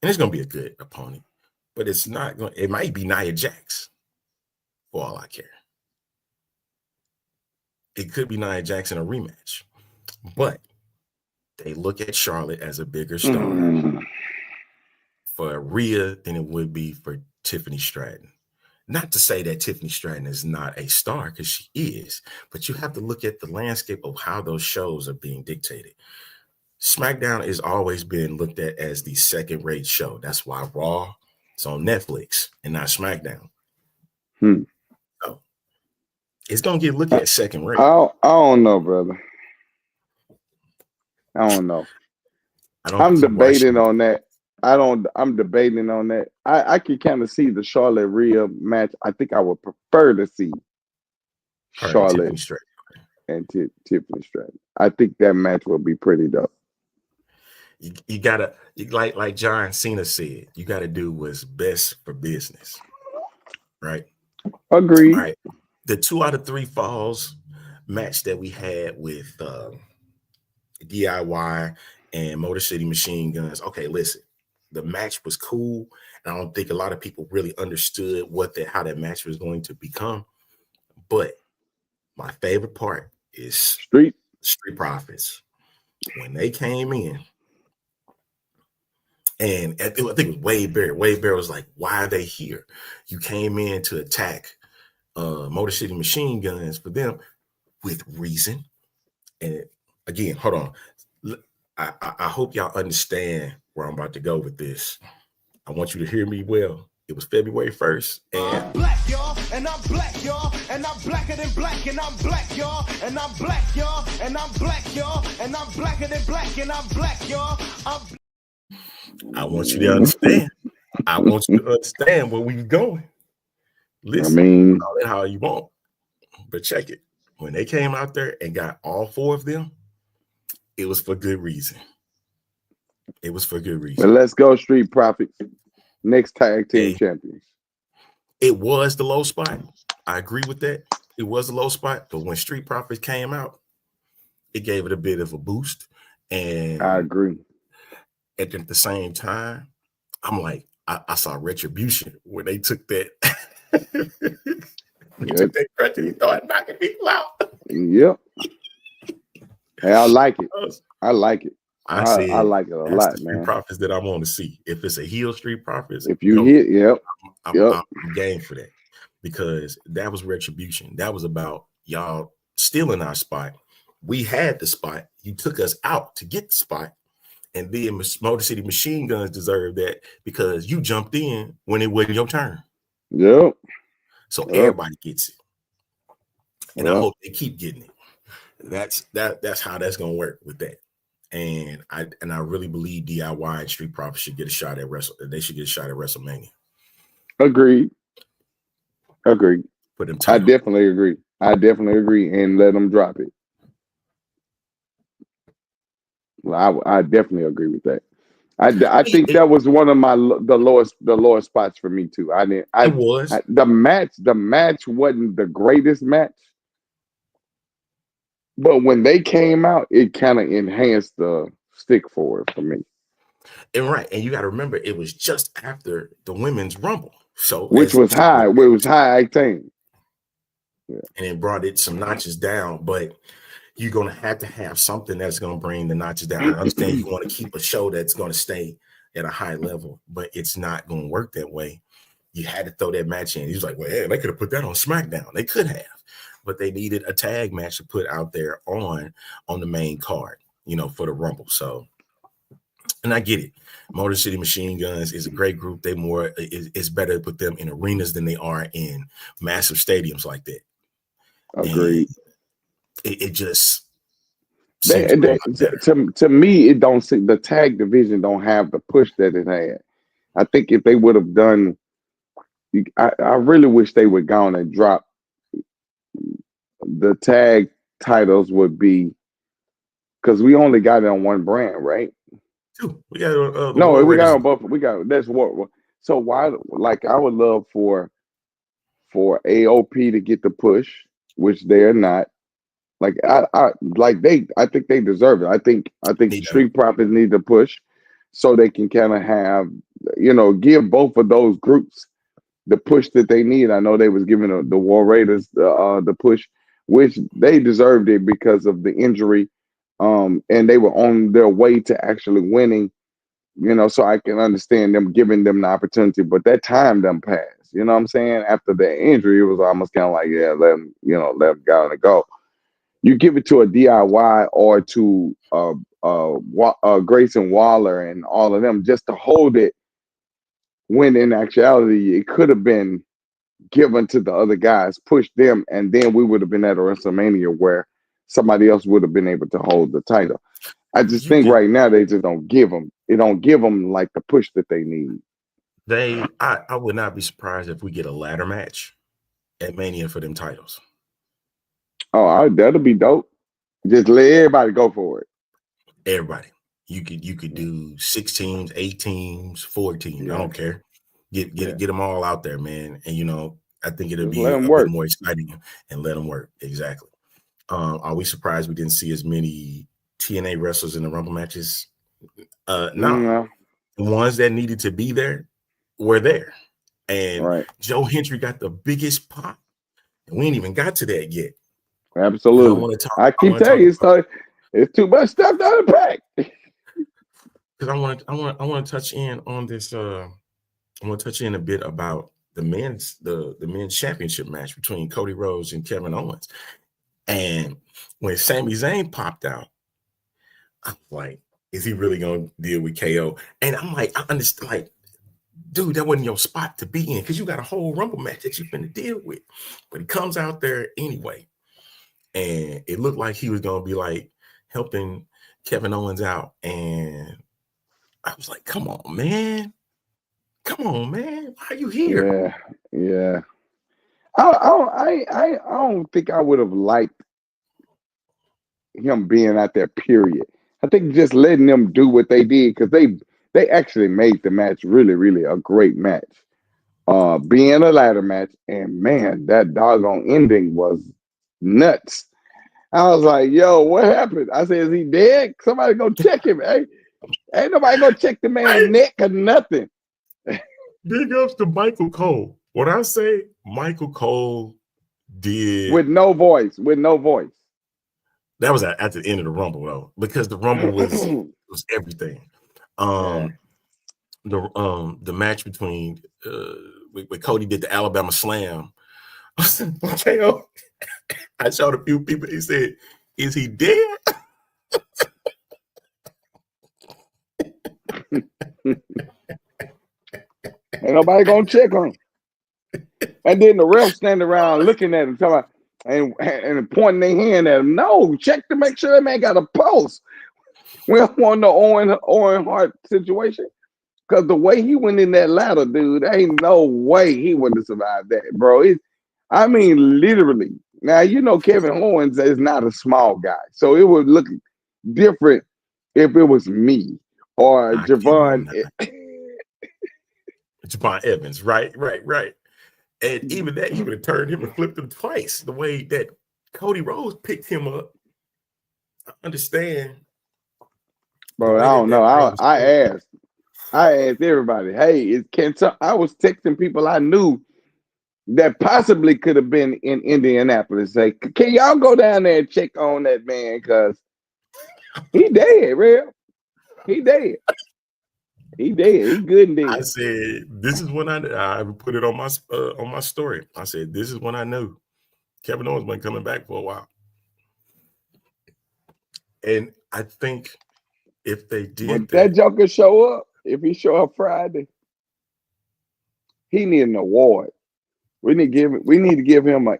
D: And it's going to be a good opponent. But it's not going to, it might be Nia Jax for all I care. It could be Nia Jax in a rematch. But they look at Charlotte as a bigger star for Rhea than it would be for Tiffany Stratton. Not to say that Tiffany Stratton is not a star, because she is, but you have to look at the landscape of how those shows are being dictated. SmackDown has always been looked at as the second-rate show. That's why Raw is on Netflix and not SmackDown. So it's going to get looked at second-rate.
E: I don't know, brother. I don't know. I'm debating on that. I'm debating on that. I can kind of see the Charlotte Rhea match. I think I would prefer to see Charlotte and Tiffany Stratton. I think that match will be pretty dope.
D: You gotta, like John Cena said, you gotta do what's best for business, right?
E: Agreed.
D: All right. The 2 out of 3 falls match that we had with DIY and Motor City Machine Guns. Okay, listen, the match was cool, and I don't think a lot of people really understood how that match was going to become. But my favorite part is Street Profits. When they came in, and I think it was Wade Barrett. Wade Barrett was like, why are they here? You came in to attack Motor City Machine Guns for them with reason. And again, hold on. I hope y'all understand where I'm about to go with this. I want you to hear me well. It was February 1st. And
B: I'm black, y'all, and I'm black, y'all, and I'm blacker than black, and I'm black, y'all, and I'm black, y'all, and I'm black, y'all, and I'm blacker than black, and I'm black, y'all.
D: I want you to understand. I want you to understand where we're going. Listen,
E: I mean,
D: call it how you want, but check it. When they came out there and got all 4 of them, it was for good reason. It was for good reason.
E: Well, let's go, Street Profits. Next tag team champions.
D: It was the low spot. I agree with that. It was the low spot, but when Street Profits came out, it gave it a bit of a boost. And
E: I agree.
D: At the same time, I'm like, I saw Retribution when they took that. Took that crutch and he started knocking people out.
E: Yep. Hey, I like it. I like it.
D: I
E: I
D: said
E: like it a
D: that's
E: lot,
D: the Street
E: man.
D: Profits that I want to see. If it's a heel Street Profits,
E: If you hit, yep.
D: I'm game for that, because that was retribution. That was about y'all stealing our spot. We had the spot. You took us out to get the spot. And then Motor City Machine Guns deserve that because you jumped in when it wasn't your turn.
E: Yep.
D: So everybody gets it. And I
E: Yep.
D: hope they keep getting it. That's how that's gonna work with that. And I really believe DIY and Street Profits should get a shot at They should get a shot at WrestleMania.
E: Agreed.
D: Put them
E: I definitely agree. And let them drop it. Well, I definitely agree with that. I think that was one of the lowest spots for me too. The match wasn't the greatest match, but when they came out, it kind of enhanced the stick for it for me.
D: And you got to remember, it was just after the Women's Rumble, so
E: which was high. It was high octane.
D: Yeah. And it brought it some notches down, but you're going to have something that's going to bring the notches down. I understand you want to keep a show that's going to stay at a high level, but it's not going to work that way. You had to throw that match in. He was like, well, yeah, they could have put that on SmackDown. They could have, but they needed a tag match to put out there on the main card, for the Rumble. So, and I get it. Motor City Machine Guns is a great group. It's better to put them in arenas than they are in massive stadiums like that.
E: Agreed.
D: It just
E: to me, it don't see the tag division don't have the push that it had. I think if they would have done, I really wish they would go on and drop the tag titles would be, because we only got it on one brand, right?
D: Two. We got
E: no, we got on both. We got that's what. So why? Like I would love for AOP to get the push, which they're not. Like I think they deserve it. I think Street Profits need to push so they can kind of have, give both of those groups the push that they need. I know they was giving the War Raiders the push, which they deserved it because of the injury, and they were on their way to actually winning. So I can understand them giving them the opportunity, but that time them passed. You know what I'm saying? After the injury, it was almost kind of like, yeah, let them go and go. You give it to a DIY or to Grayson Waller and all of them just to hold it, when in actuality it could have been given to the other guys, push them, and then we would have been at a WrestleMania where somebody else would have been able to hold the title. I just think right now they just don't give them. It don't give them like the push that they need.
D: I would not be surprised if we get a ladder match at Mania for them titles.
E: Oh, that'll be dope. Just let everybody go for it.
D: Everybody. You could do 6 teams, 8 teams, 4 teams. Yeah. I don't care. Get them all out there, man. And I think it'll be a bit more exciting and let them work. Exactly. Are we surprised we didn't see as many TNA wrestlers in the Rumble matches? No. The ones that needed to be there were there. And Joe Hendry got the biggest pop. And we ain't even got to that yet.
E: Absolutely. I keep telling you, it's too much stuff down the pack.
D: Because I want to touch in on this. I want to touch in a bit about the men's championship match between Cody Rhodes and Kevin Owens. And when Sami Zayn popped out, I'm like, is he really gonna deal with KO? And I'm like, I understand, like, dude, that wasn't your spot to be in because you got a whole Rumble match that you're finna deal with. But he comes out there anyway. And it looked like he was going to be like helping Kevin Owens out. And I was like, come on, man. Why are you here?
E: Yeah. I don't think I would have liked him being out there, period. I think just letting them do what they did, because they actually made the match really, really a great match. Being a ladder match, and man, that doggone ending was nuts. I was like, yo, what happened? I said, is he dead? Somebody go check him. Hey, ain't nobody gonna check the man's neck or nothing.
D: Big ups to Michael Cole. What I say, Michael Cole did
E: with no voice.
D: That was at the end of the Rumble though, because the Rumble was everything. The match between when Cody did the Alabama Slam. KO. I showed a few people. He said, "Is he dead?"
E: Ain't nobody gonna check on him. And then the ref standing around looking at him, talking and pointing their hand at him. No, check to make sure that man got a pulse. We don't want no Owen Hart situation. Because the way he went in that ladder, dude, ain't no way he would have survived that, bro. I mean, literally. Now, you know Kevin Owens is not a small guy. So it would look different if it was me or Javon.
D: Javon Evans, right. And even that, he would have turned him and flipped him twice. The way that Cody Rhodes picked him up. I understand.
E: Bro, I don't know. I asked everybody, hey, I was texting people I knew that possibly could have been in Indianapolis. Say, can y'all go down there and check on that man? Because he dead, real. He dead. He dead. He good and dead.
D: I said, this is when I put it on my story. I said, this is when I knew Kevin Owens been coming back for a while. And I think if they did
E: that Joker show up, if he show up Friday, he need an award. We need to give him a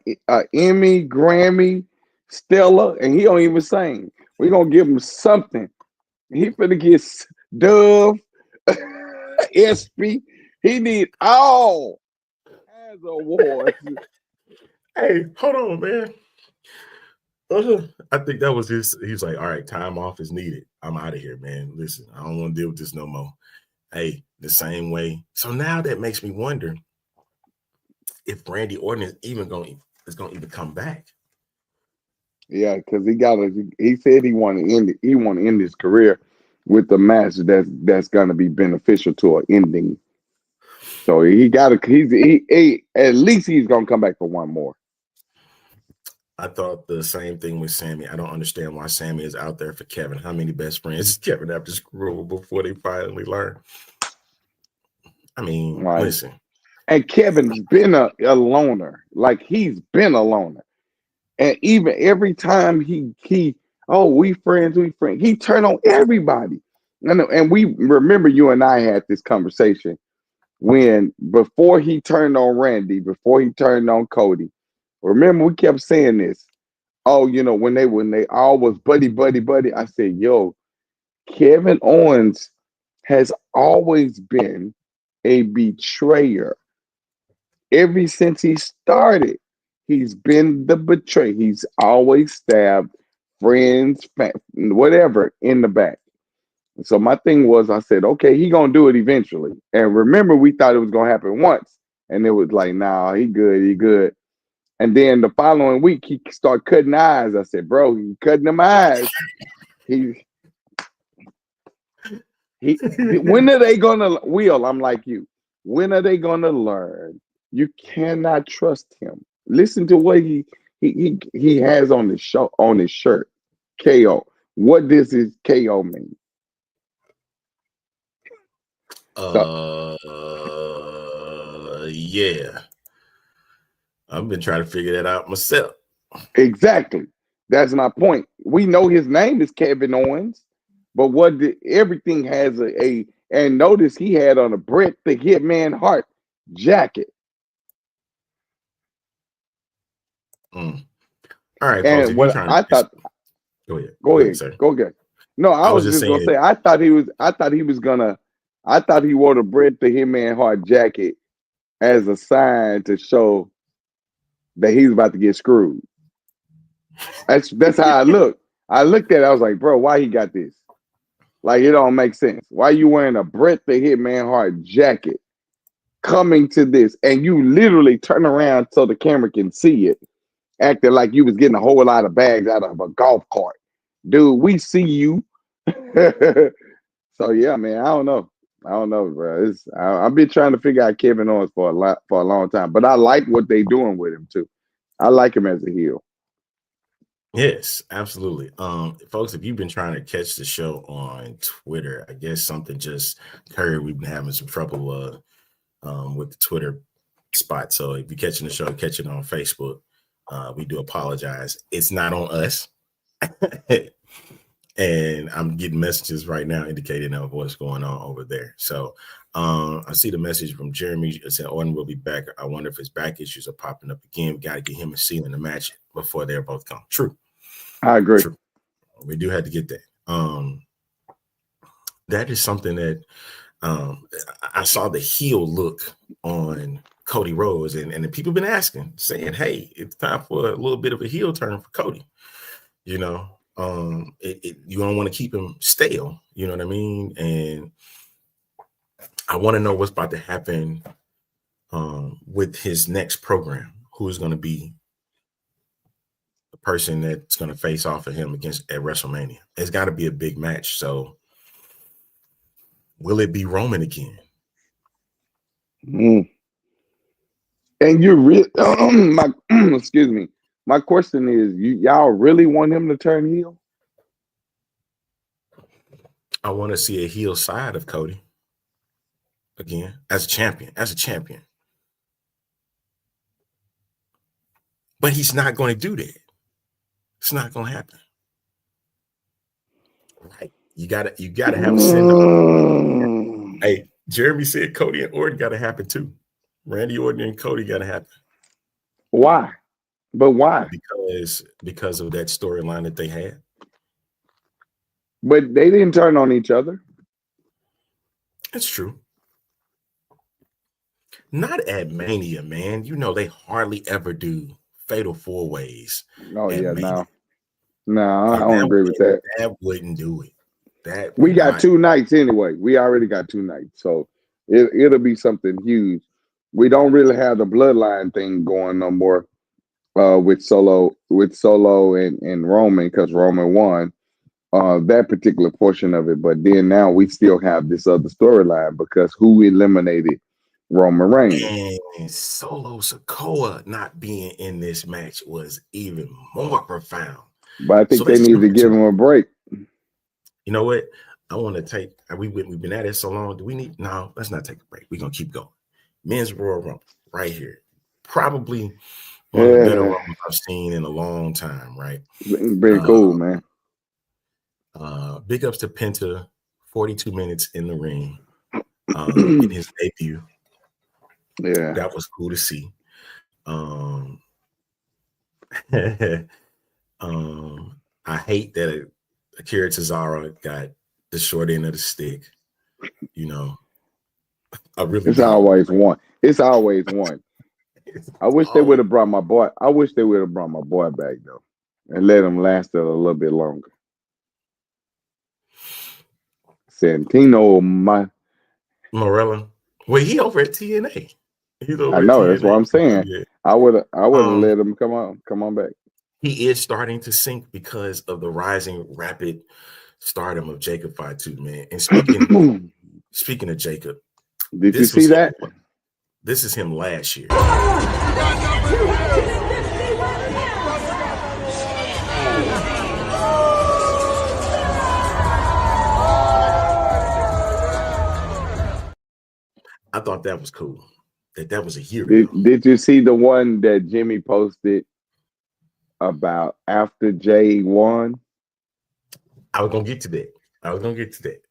E: Emmy, Grammy, Stella, and he don't even sing. We're gonna give him something. He finna get Dove, SP. He need all as awards.
D: Hey, hold on, man. I think that was his. He was like, all right, time off is needed. I'm out of here, man. Listen, I don't want to deal with this no more. Hey, the same way. So now that makes me wonder if Randy Orton is going to even come back.
E: Yeah, because he said he want to end it. He want to end his career with the match that's going to be beneficial to an ending. So he at least he's going to come back for one more.
D: I thought the same thing with Sammy. I don't understand why Sammy is out there for Kevin. How many best friends does Kevin have to screw before they finally learn? I mean, right. Listen.
E: And Kevin's been a loner. Like, he's been a loner. And even every time we friends, he turned on everybody. And we remember you and I had this conversation before he turned on Randy, before he turned on Cody. Remember, we kept saying this. Oh, you know, when they all was buddy. I said, yo, Kevin Owens has always been a betrayer. Ever since he started, he's been the betrayer. He's always stabbed friends, whatever, in the back. So my thing was, I said, okay, he gonna do it eventually. And remember, we thought it was gonna happen once, and it was like, nah, he good. And then the following week, he started cutting eyes. I said, bro, he cutting them eyes. When are they gonna Will? I'm like you. When are they gonna learn? You cannot trust him. Listen to what he has on his shirt. KO. What does his KO mean?
D: Yeah. I've been trying to figure that out myself.
E: Exactly. That's my point. We know his name is Kevin Owens, but everything has and notice he had on a Bret the Hitman Hart jacket.
D: All right.
E: And what I thought. Go ahead. No, I was just gonna say I thought he wore the Bret the Hitman Hart jacket as a sign to show that he's about to get screwed. That's how I looked. I looked at it, I was like, bro, why he got this? Like, it don't make sense. Why are you wearing a Bret the Hitman Hart jacket coming to this? And you literally turn around so the camera can see it, acting like you was getting a whole lot of bags out of a golf cart. Dude, we see you. So yeah, man, I don't know, bro. I've been trying to figure out Kevin Owens for a long time, but I like what they doing with him too. I like him as a heel.
D: Yes, absolutely. Folks, if you've been trying to catch the show on Twitter, I guess something just occurred. We've been having some trouble with the Twitter spot. So if you're catching the show, catch it on Facebook. We do apologize. It's not on us. And I'm getting messages right now indicating of what's going on over there. So I see the message from Jeremy. It said Orton will be back. I wonder if his back issues are popping up again. We got to get him a seal in the match before they're both gone. True.
E: I agree.
D: True. We do have to get that. That is something that I saw the heel look on Cody Rhodes, and the people been asking, saying, hey, it's time for a little bit of a heel turn for Cody. You know, you don't want to keep him stale. You know what I mean? And I want to know what's about to happen with his next program. Who's going to be the person that's going to face off of him at WrestleMania? It's got to be a big match. So will it be Roman again?
E: And you really, excuse me. My question is, y'all really want him to turn heel?
D: I want to see a heel side of Cody again as a champion. But he's not going to do that. It's not going to happen. Right? You gotta have a send-off. Hey, Jeremy said Cody and Orton got to happen too. Randy Orton and Cody got to happen.
E: Why? But why?
D: Because of that storyline that they had.
E: But they didn't turn on each other.
D: That's true. Not at Mania, man. You know they hardly ever do fatal four ways.
E: Oh yeah, no, I don't agree with that.
D: That wouldn't do it.
E: We got 2 nights anyway. We already got 2 nights, so it'll be something huge. We don't really have the bloodline thing going no more with Solo and Roman, because Roman won that particular portion of it. But then now we still have this other storyline because who eliminated Roman Reigns?
D: And Solo Sikoa not being in this match was even more profound.
E: But I think they need to give him a break.
D: You know what? I want to take. We've been at it so long. Do we need? No, let's not take a break. We're gonna keep going. Men's Royal Rumble right here. Probably one of the better Rumbles I've seen in a long time. Right?
E: Very cool, man.
D: Big ups to Penta. 42 minutes in the ring in his debut.
E: Yeah,
D: that was cool to see. I hate that Akira Tozawa got the short end of the stick. You know,
E: it's always one. I wish they would have brought my boy. I wish they would have brought my boy back though, and let him last a little bit longer. Santino,
D: Morella. Well, he over at TNA.
E: I know. That's what I'm saying. Yeah. I would have let him come on back.
D: He is starting to sink because of the rising rapid stardom of Jacob Fatu, man. And speaking of Jacob,
E: did you see that?
D: This is him last year. I thought that was cool. That was a hero.
E: Did you see the one that Jimmy posted about after Jay won?
D: I was gonna get to that. I'm definitely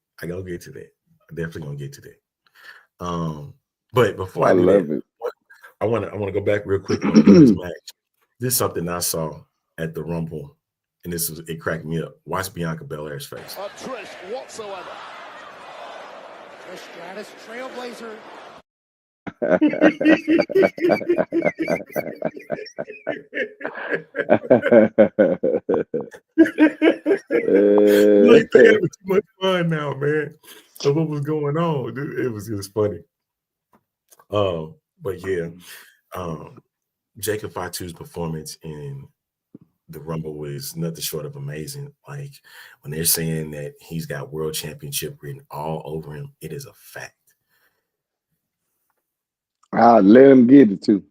D: gonna get to that. But before I do that, I want to go back real quick on this match. This is something I saw at the Rumble, and it cracked me up. Watch Bianca Belair's face.
G: Trish whatsoever. Trish Stratus, Trailblazer.
D: Like they having too much fun now, man. So what was going on? Dude, it was funny. But yeah, Jacob Fatu's performance in the Rumble was nothing short of amazing. Like when they're saying that he's got world championship written all over him, it is a fact.
E: I'll let him get it too.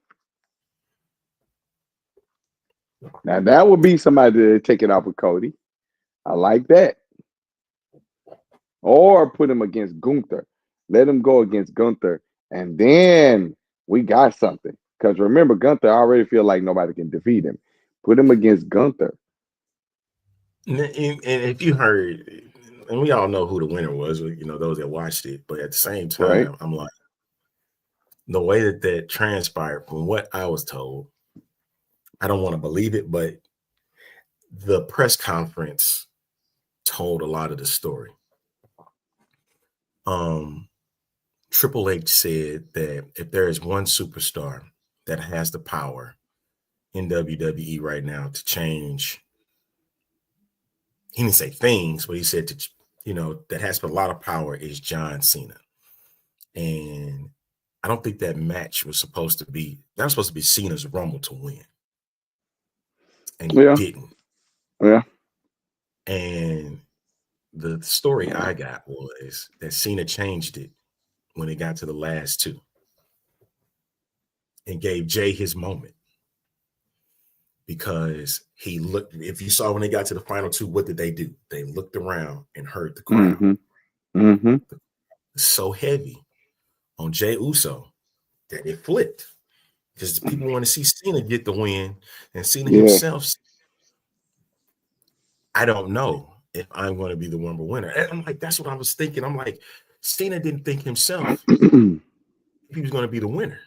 E: Now that would be somebody to take it off with Cody. I like that. Or put him against Gunther. Let him go against Gunther, and then we got something. Because remember, Gunther, I already feel like nobody can defeat him. Put him against Gunther.
D: And if you heard, and we all know who the winner was, those that watched it, but at the same time,
E: Right.
D: I'm like, the way that transpired from what I was told, I don't want to believe it, but the press conference told a lot of the story. Triple H said that if there is one superstar that has the power in WWE right now to change, he didn't say things, but he said that has a lot of power is John Cena. And I don't think that match was supposed to be Cena's Rumble to win. And he didn't.
E: Yeah.
D: And the story I got was that Cena changed it when it got to the last two and gave Jay his moment. Because he looked, if you saw when they got to the final two, what did they do? They looked around and heard the crowd. So heavy on Jey Uso that it flipped. Because people want to see Cena get the win, and Cena himself, I don't know if I'm going to be the Rumble winner. And I'm like, that's what I was thinking. I'm like, Cena didn't think himself if he was going to be the winner.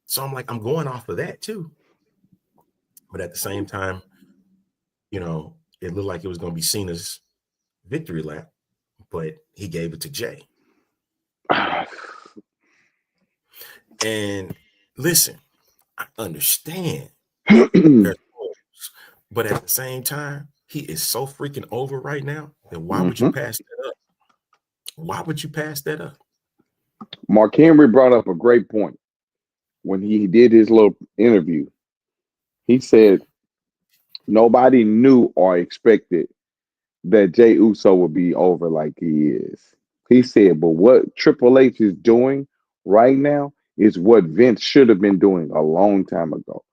D: So I'm like, I'm going off of that too. But at the same time, it looked like it was going to be Cena's victory lap, but he gave it to Jay. And listen, I understand. But at the same time, he is so freaking over right now that why would you pass that up? Why would you pass that up?
E: Mark Henry brought up a great point when he did his little interview. He said nobody knew or expected that Jey Uso would be over like he is. He said, but what Triple H is doing right now is what Vince should have been doing a long time ago.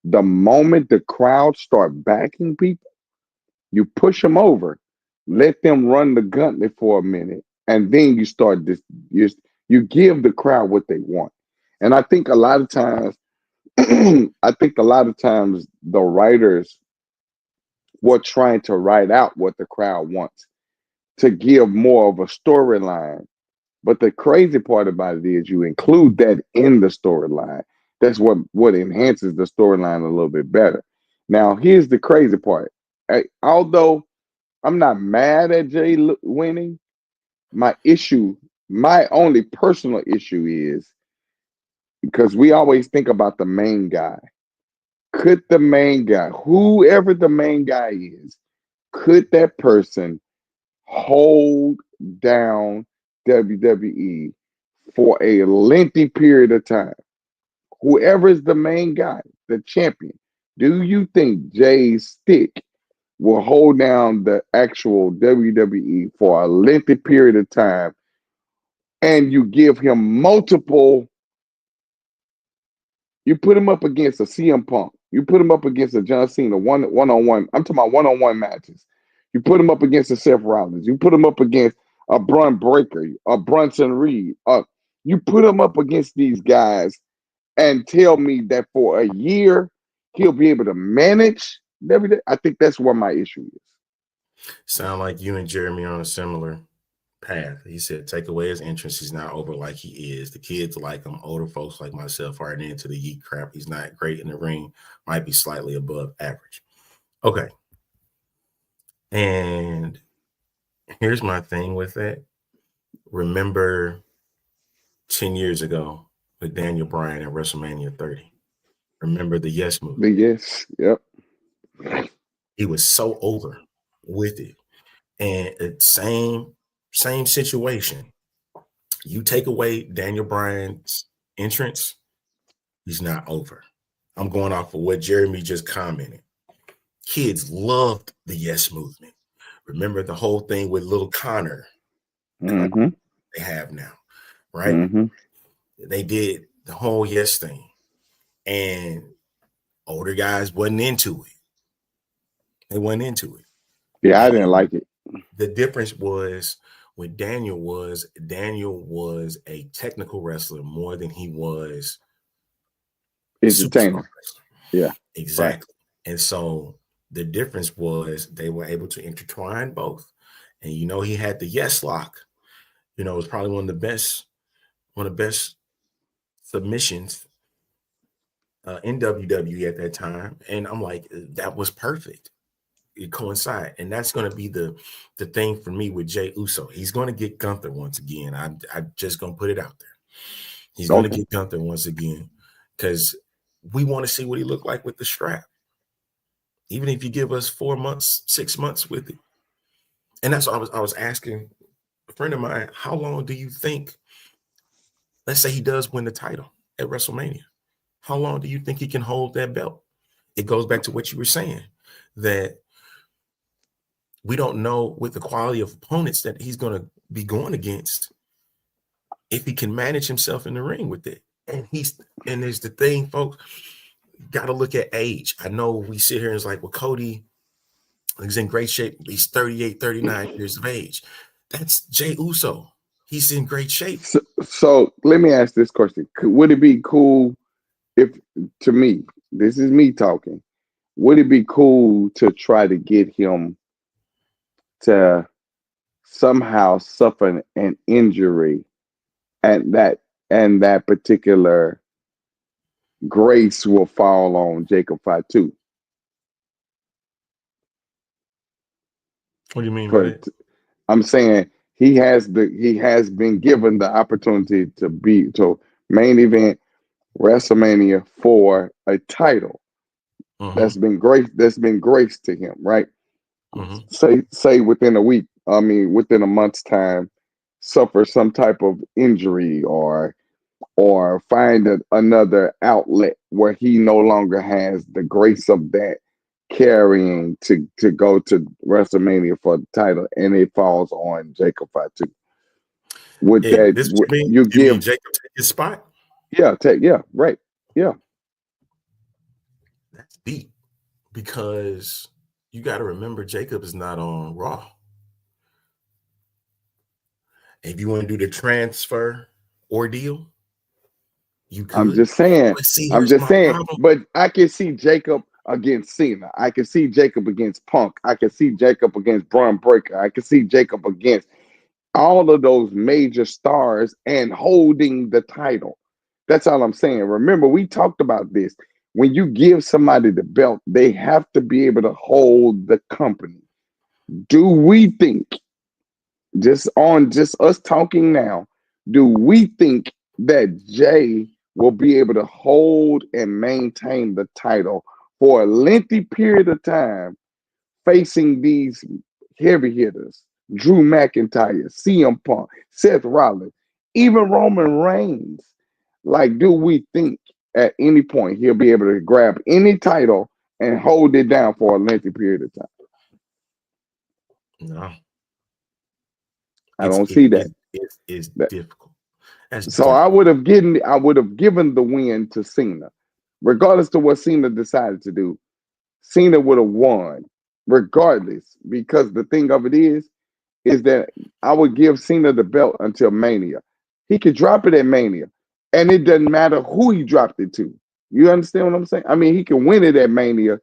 E: The moment the crowd start backing people, you push them over, let them run the gauntlet for a minute, and then you start this. You give the crowd what they want. And I think a lot of times, the writers were trying to write out what the crowd wants to give more of a storyline. But the crazy part about it is you include that in the storyline. That's what enhances the storyline a little bit better. Now, here's the crazy part. Although I'm not mad at Jay winning, my only personal issue is because we always think about the main guy. Could the main guy, whoever the main guy is, could that person hold down WWE for a lengthy period of time? Whoever is the main guy, the champion, do you think Jay's stick will hold down the actual WWE for a lengthy period of time, and you give him you put him up against a CM Punk, you put him up against a John Cena one-on-one, I'm talking about one-on-one matches. You put him up against a Seth Rollins, you put him up against a Braun Breaker, a Bronson Reed, you put him up against these guys and tell me that for a year he'll be able to manage everything. I think that's where my issue is.
D: Sound like you and Jeremy are on a similar path. He said, take away his entrance. He's not over like he is. The kids like him. Older folks like myself are into the yeet crap. He's not great in the ring. Might be slightly above average. Okay. And here's my thing with that. Remember 10 years ago with Daniel Bryan at WrestleMania 30. Remember the yes move?
E: The yes. Yep.
D: He was so over with it. And it's same situation. You take away Daniel Bryan's entrance, he's not over. I'm going off of what Jeremy just commented. Kids loved the yes movement. Remember the whole thing with little Connor they have now, right? They did the whole yes thing. And older guys wasn't into it. They went into it.
E: Yeah, I didn't like it.
D: The difference was with Daniel was a technical wrestler more than he was
E: Entertainer.
D: superstar wrestler.
E: Yeah.
D: Exactly. Right. And so the difference was they were able to intertwine both. And he had the yes lock. It was probably one of the best submissions in WWE at that time. And I'm like, that was perfect. It coincide. And that's going to be the thing for me with Jey Uso. He's going to get Gunther once again. I'm just going to put it out there. He's going to get Gunther once again because we want to see what he looked like with the strap. Even if you give us 4 months, 6 months with it. And that's what I was asking a friend of mine, how long do you think, let's say he does win the title at WrestleMania, how long do you think he can hold that belt? It goes back to what you were saying, that we don't know with the quality of opponents that he's going to be going against if he can manage himself in the ring with it. And there's the thing, folks, got to look at age. I know we sit here and it's like, well, Cody is in great shape. He's 38, 39 years of age. That's Jey Uso. He's in great shape.
E: So let me ask this question. Would it be cool if, to me, this is me talking, would it be cool to try to get him to somehow suffer an injury and that particular grace will fall on Jacob Fatu?
D: What do you mean by that?
E: I'm saying he has been given the opportunity to main event WrestleMania for a title.
D: Mm-hmm.
E: That's been graced to him, right?
D: Mm-hmm.
E: Say within a month's time, suffer some type of injury or find another outlet where he no longer has the grace of that carrying to go to WrestleMania for the title, and it falls on Jacob Fatu. Would you give
D: Jacob take his spot?
E: Yeah, right. Yeah.
D: That's deep because you got to remember Jacob is not on Raw. If you want to do the transfer ordeal, you could.
E: I'm just saying. But I can see Jacob against Cena. I can see Jacob against Punk. I can see Jacob against Braun Breaker. I can see Jacob against all of those major stars and holding the title. That's all I'm saying. Remember, we talked about this. When you give somebody the belt, they have to be able to hold the company. Do we think, just us talking now, do we think that Jey will be able to hold and maintain the title for a lengthy period of time facing these heavy hitters? Drew McIntyre, CM Punk, Seth Rollins, even Roman Reigns. Like, do we think at any point he'll be able to grab any title and hold it down for a lengthy period of time?
D: No.
E: I don't see that.
D: It's difficult.
E: I would have given the win to Cena. Regardless to what Cena decided to do, Cena would have won regardless, because the thing of it is that I would give Cena the belt until Mania. He could drop it at Mania, and it doesn't matter who he dropped it to. You understand what I'm saying? I mean, he can win it at Mania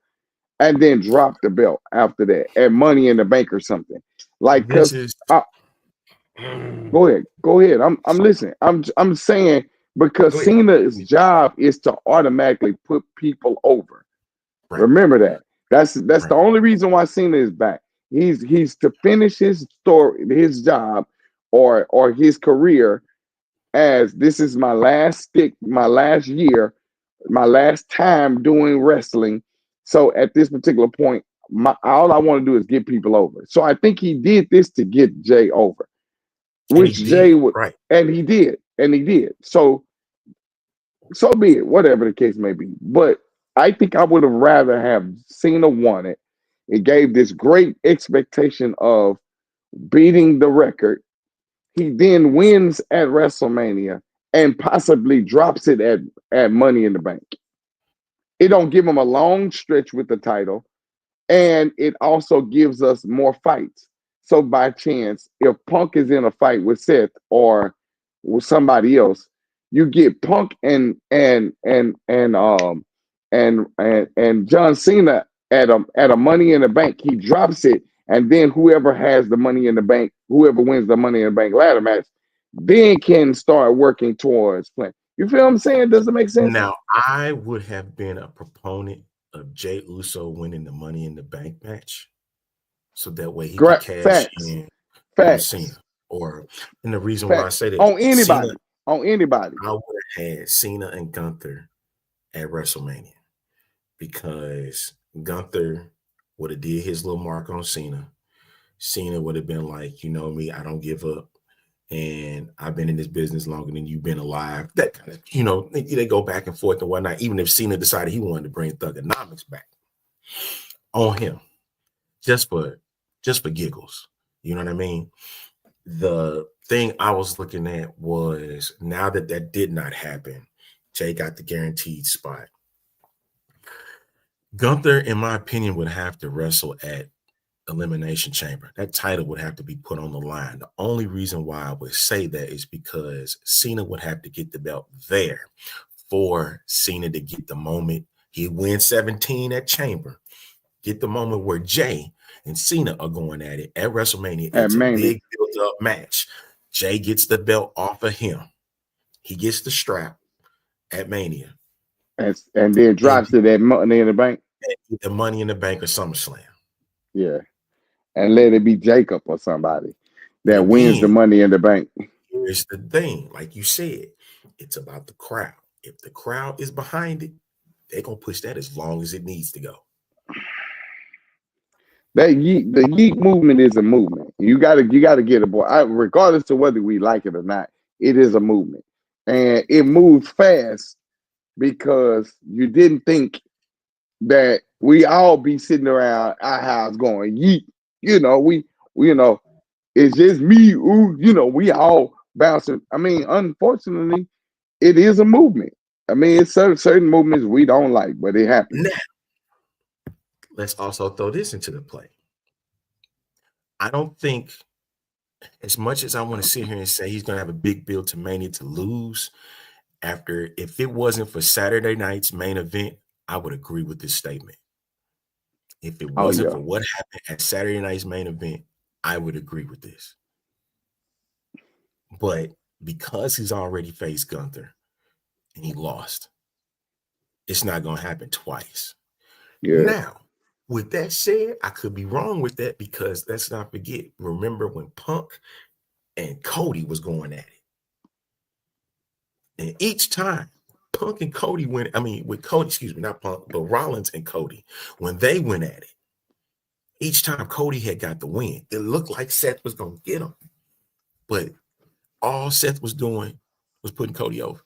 E: and then drop the belt after that at Money in the Bank or something. Like, go ahead. I'm listening. I'm saying because Cena's job is to automatically put people over. Right. Remember that. That's right. The only reason why Cena is back. He's to finish his story, his job, or his career as this is my last stick, my last year, my last time doing wrestling. So at this particular point, all I want to do is get people over. So I think he did this to get Jey over, which Jey would, right? And he did. So be it, whatever the case may be. But I think I would have rather have Cena won it. It gave this great expectation of beating the record. He then wins at WrestleMania and possibly drops it at Money in the Bank. It don't give him a long stretch with the title. and it also gives us more fights. So by chance, if Punk is in a fight with Seth or with somebody else, you get Punk and John Cena at a Money in the Bank. He drops it, and then whoever has the Money in the Bank, whoever wins the Money in the Bank ladder match, then can start working towards playing. You feel what I'm saying? Does it make sense?
D: Now, I would have been a proponent of Jey Uso winning the Money in the Bank match, so that way he could cash in on Cena. And the reason why I say that
E: on anybody,
D: I would have had Cena and Gunther at WrestleMania, because Gunther would have did his little mark on Cena. Cena would have been like, you know me, I don't give up. And I've been in this business longer than you've been alive. That kind of, you know, they go back and forth and whatnot. Even if Cena decided he wanted to bring Thugonomics back on him, just for giggles. You know what I mean? The thing I was looking at was, now that did not happen, Jay got the guaranteed spot. Gunther, in my opinion, would have to wrestle at Elimination Chamber. That title would have to be put on the line. The only reason why I would say that is because Cena would have to get the belt there for Cena to get the moment. He wins 17 at Chamber. Get the moment where Jay and Cena are going at it at WrestleMania. It's a big build-up match. Jay gets the belt off of him. He gets the strap at Mania.
E: And then drops it at Money in the Bank.
D: The Money in the Bank or SummerSlam.
E: Yeah. And let it be Jacob or somebody that wins the Money in the Bank.
D: Here's the thing. Like you said, it's about the crowd. If the crowd is behind it, they're going to push that as long as it needs to go.
E: The Yeet movement is a movement. You gotta get aboard. Regardless of whether we like it or not, it is a movement. And it moves fast because you didn't think that we all be sitting around our house going, yeet. You know, it's just me. Ooh, you know, we all bouncing. I mean, unfortunately, it is a movement. I mean, it's certain movements we don't like, but it happens.
D: Now, let's also throw this into the play. I don't think, as much as I want to sit here and say he's going to have a big build to Mania to lose, if it wasn't for Saturday night's main event, I would agree with this statement. If it wasn't for what happened at Saturday night's main event, I would agree with this. But because he's already faced Gunther and he lost, it's not going to happen twice.
E: Yeah.
D: Now, with that said, I could be wrong with that, because let's not forget, remember when Punk and Cody was going at it. And each time Punk and Cody went, with Cody, not Punk, but Rollins and Cody, when they went at it, each time Cody had got the win, it looked like Seth was going to get him. But all Seth was doing was putting Cody over.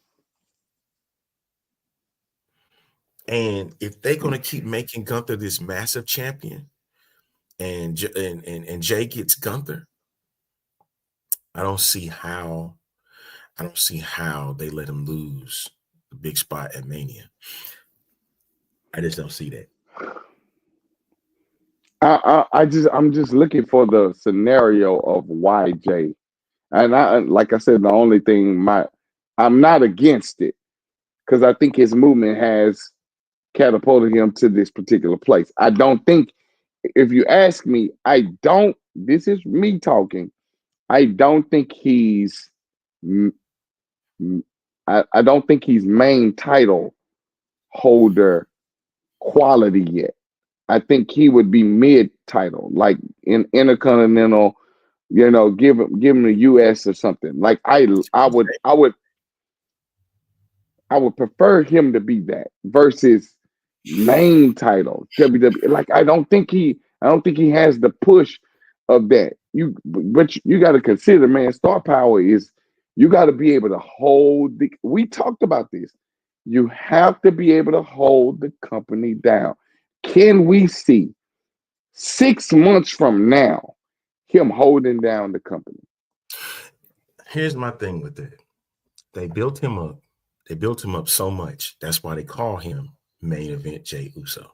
D: And if they're going to keep making Gunther this massive champion and Jay gets Gunther, I don't see how they let him lose the big spot at Mania. I just don't see that.
E: I'm just looking for the scenario of why Jay. And like I said, the only thing I'm not against it, because I think his movement has catapulted him to this particular place. I don't think, if you ask me, this is me talking, I don't think he's main title holder quality yet. I think he would be mid title, like in Intercontinental, you know, give him the US or something. Like I would prefer him to be that versus main title WWE. Like I don't think he has the push of that. But you got to consider, man, star power is, you got to be able to hold we talked about this. You have to be able to hold the company down. Can we see 6 months from now him holding down the company?
D: Here's my thing with that. They built him up. They built him up so much. That's why they call him Main Event Jey Uso.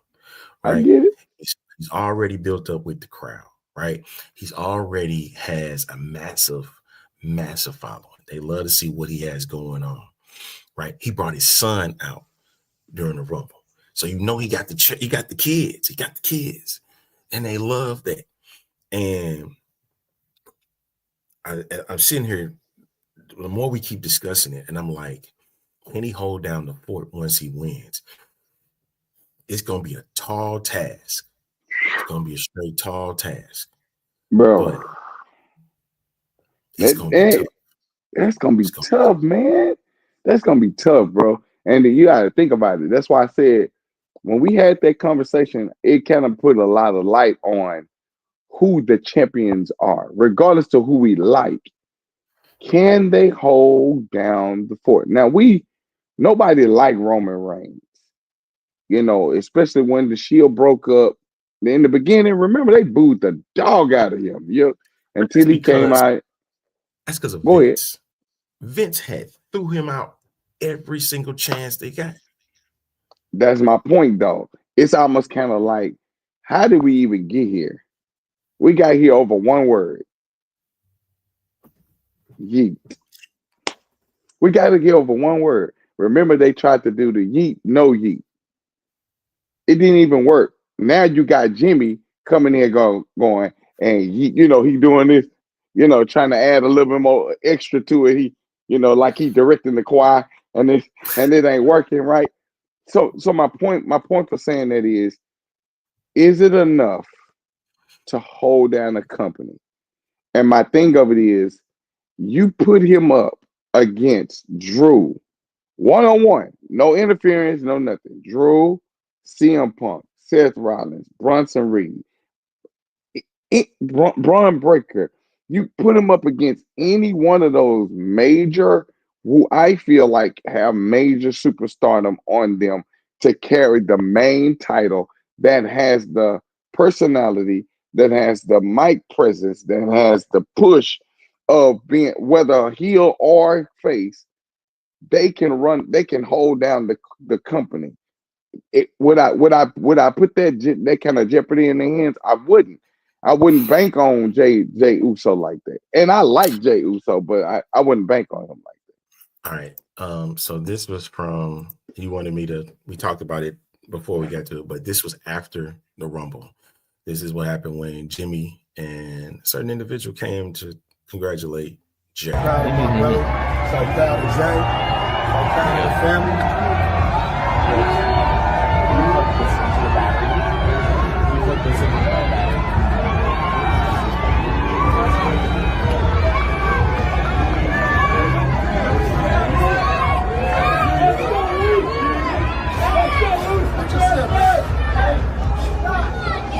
D: Right?
E: I get it.
D: He's already built up with the crowd, right? He's already has a massive following. They love to see what he has going on, right? He brought his son out during the Rumble, so he got the kids, and they love that. And I'm sitting here. The more we keep discussing it, and I'm like, can he hold down the fort once he wins? It's gonna be a tall task. It's gonna be a straight tall task,
E: bro.
D: but it's gonna be tough.
E: That's gonna be tough, man. That's gonna be tough, bro. And you gotta think about it. That's why I said when we had that conversation, it kind of put a lot of light on who the champions are, regardless of who we like. Can they hold down the fort? Now nobody liked Roman Reigns, especially when the Shield broke up. In the beginning, remember they booed the dog out of him, until he came out.
D: That's because of
E: Go
D: Vince.
E: ahead.
D: Vince had threw him out every single chance they got.
E: That's my point, though. It's almost kind of like, how did we even get here? We got here over one word. Yeet. We got to get over one word. Remember, they tried to do the yeet, no yeet. It didn't even work. Now you got Jimmy coming in going, and he doing this, trying to add a little bit more extra to it. He, like he directing the choir, and it ain't working right. So my point for saying that is it enough to hold down a company? And my thing of it is, you put him up against Drew, one-on-one, no interference, no nothing. Drew, CM Punk, Seth Rollins, Bronson Reed, Braun Breaker. You put him up against any one of those major, who I feel like have major superstardom on them to carry the main title, that has the personality, that has the mic presence, that has the push of being, whether heel or face, they can hold down the company. Would I put that kind of jeopardy in their hands? I wouldn't bank on Jay Uso like that. And I like Jay Uso, but I wouldn't bank on him like that.
D: All right. So this was from, we talked about it before we got to it, but this was after the Rumble. This is what happened when Jimmy and a certain individual came to congratulate Jay.
H: Proud of my brother. So proud of Jay. So proud of the family.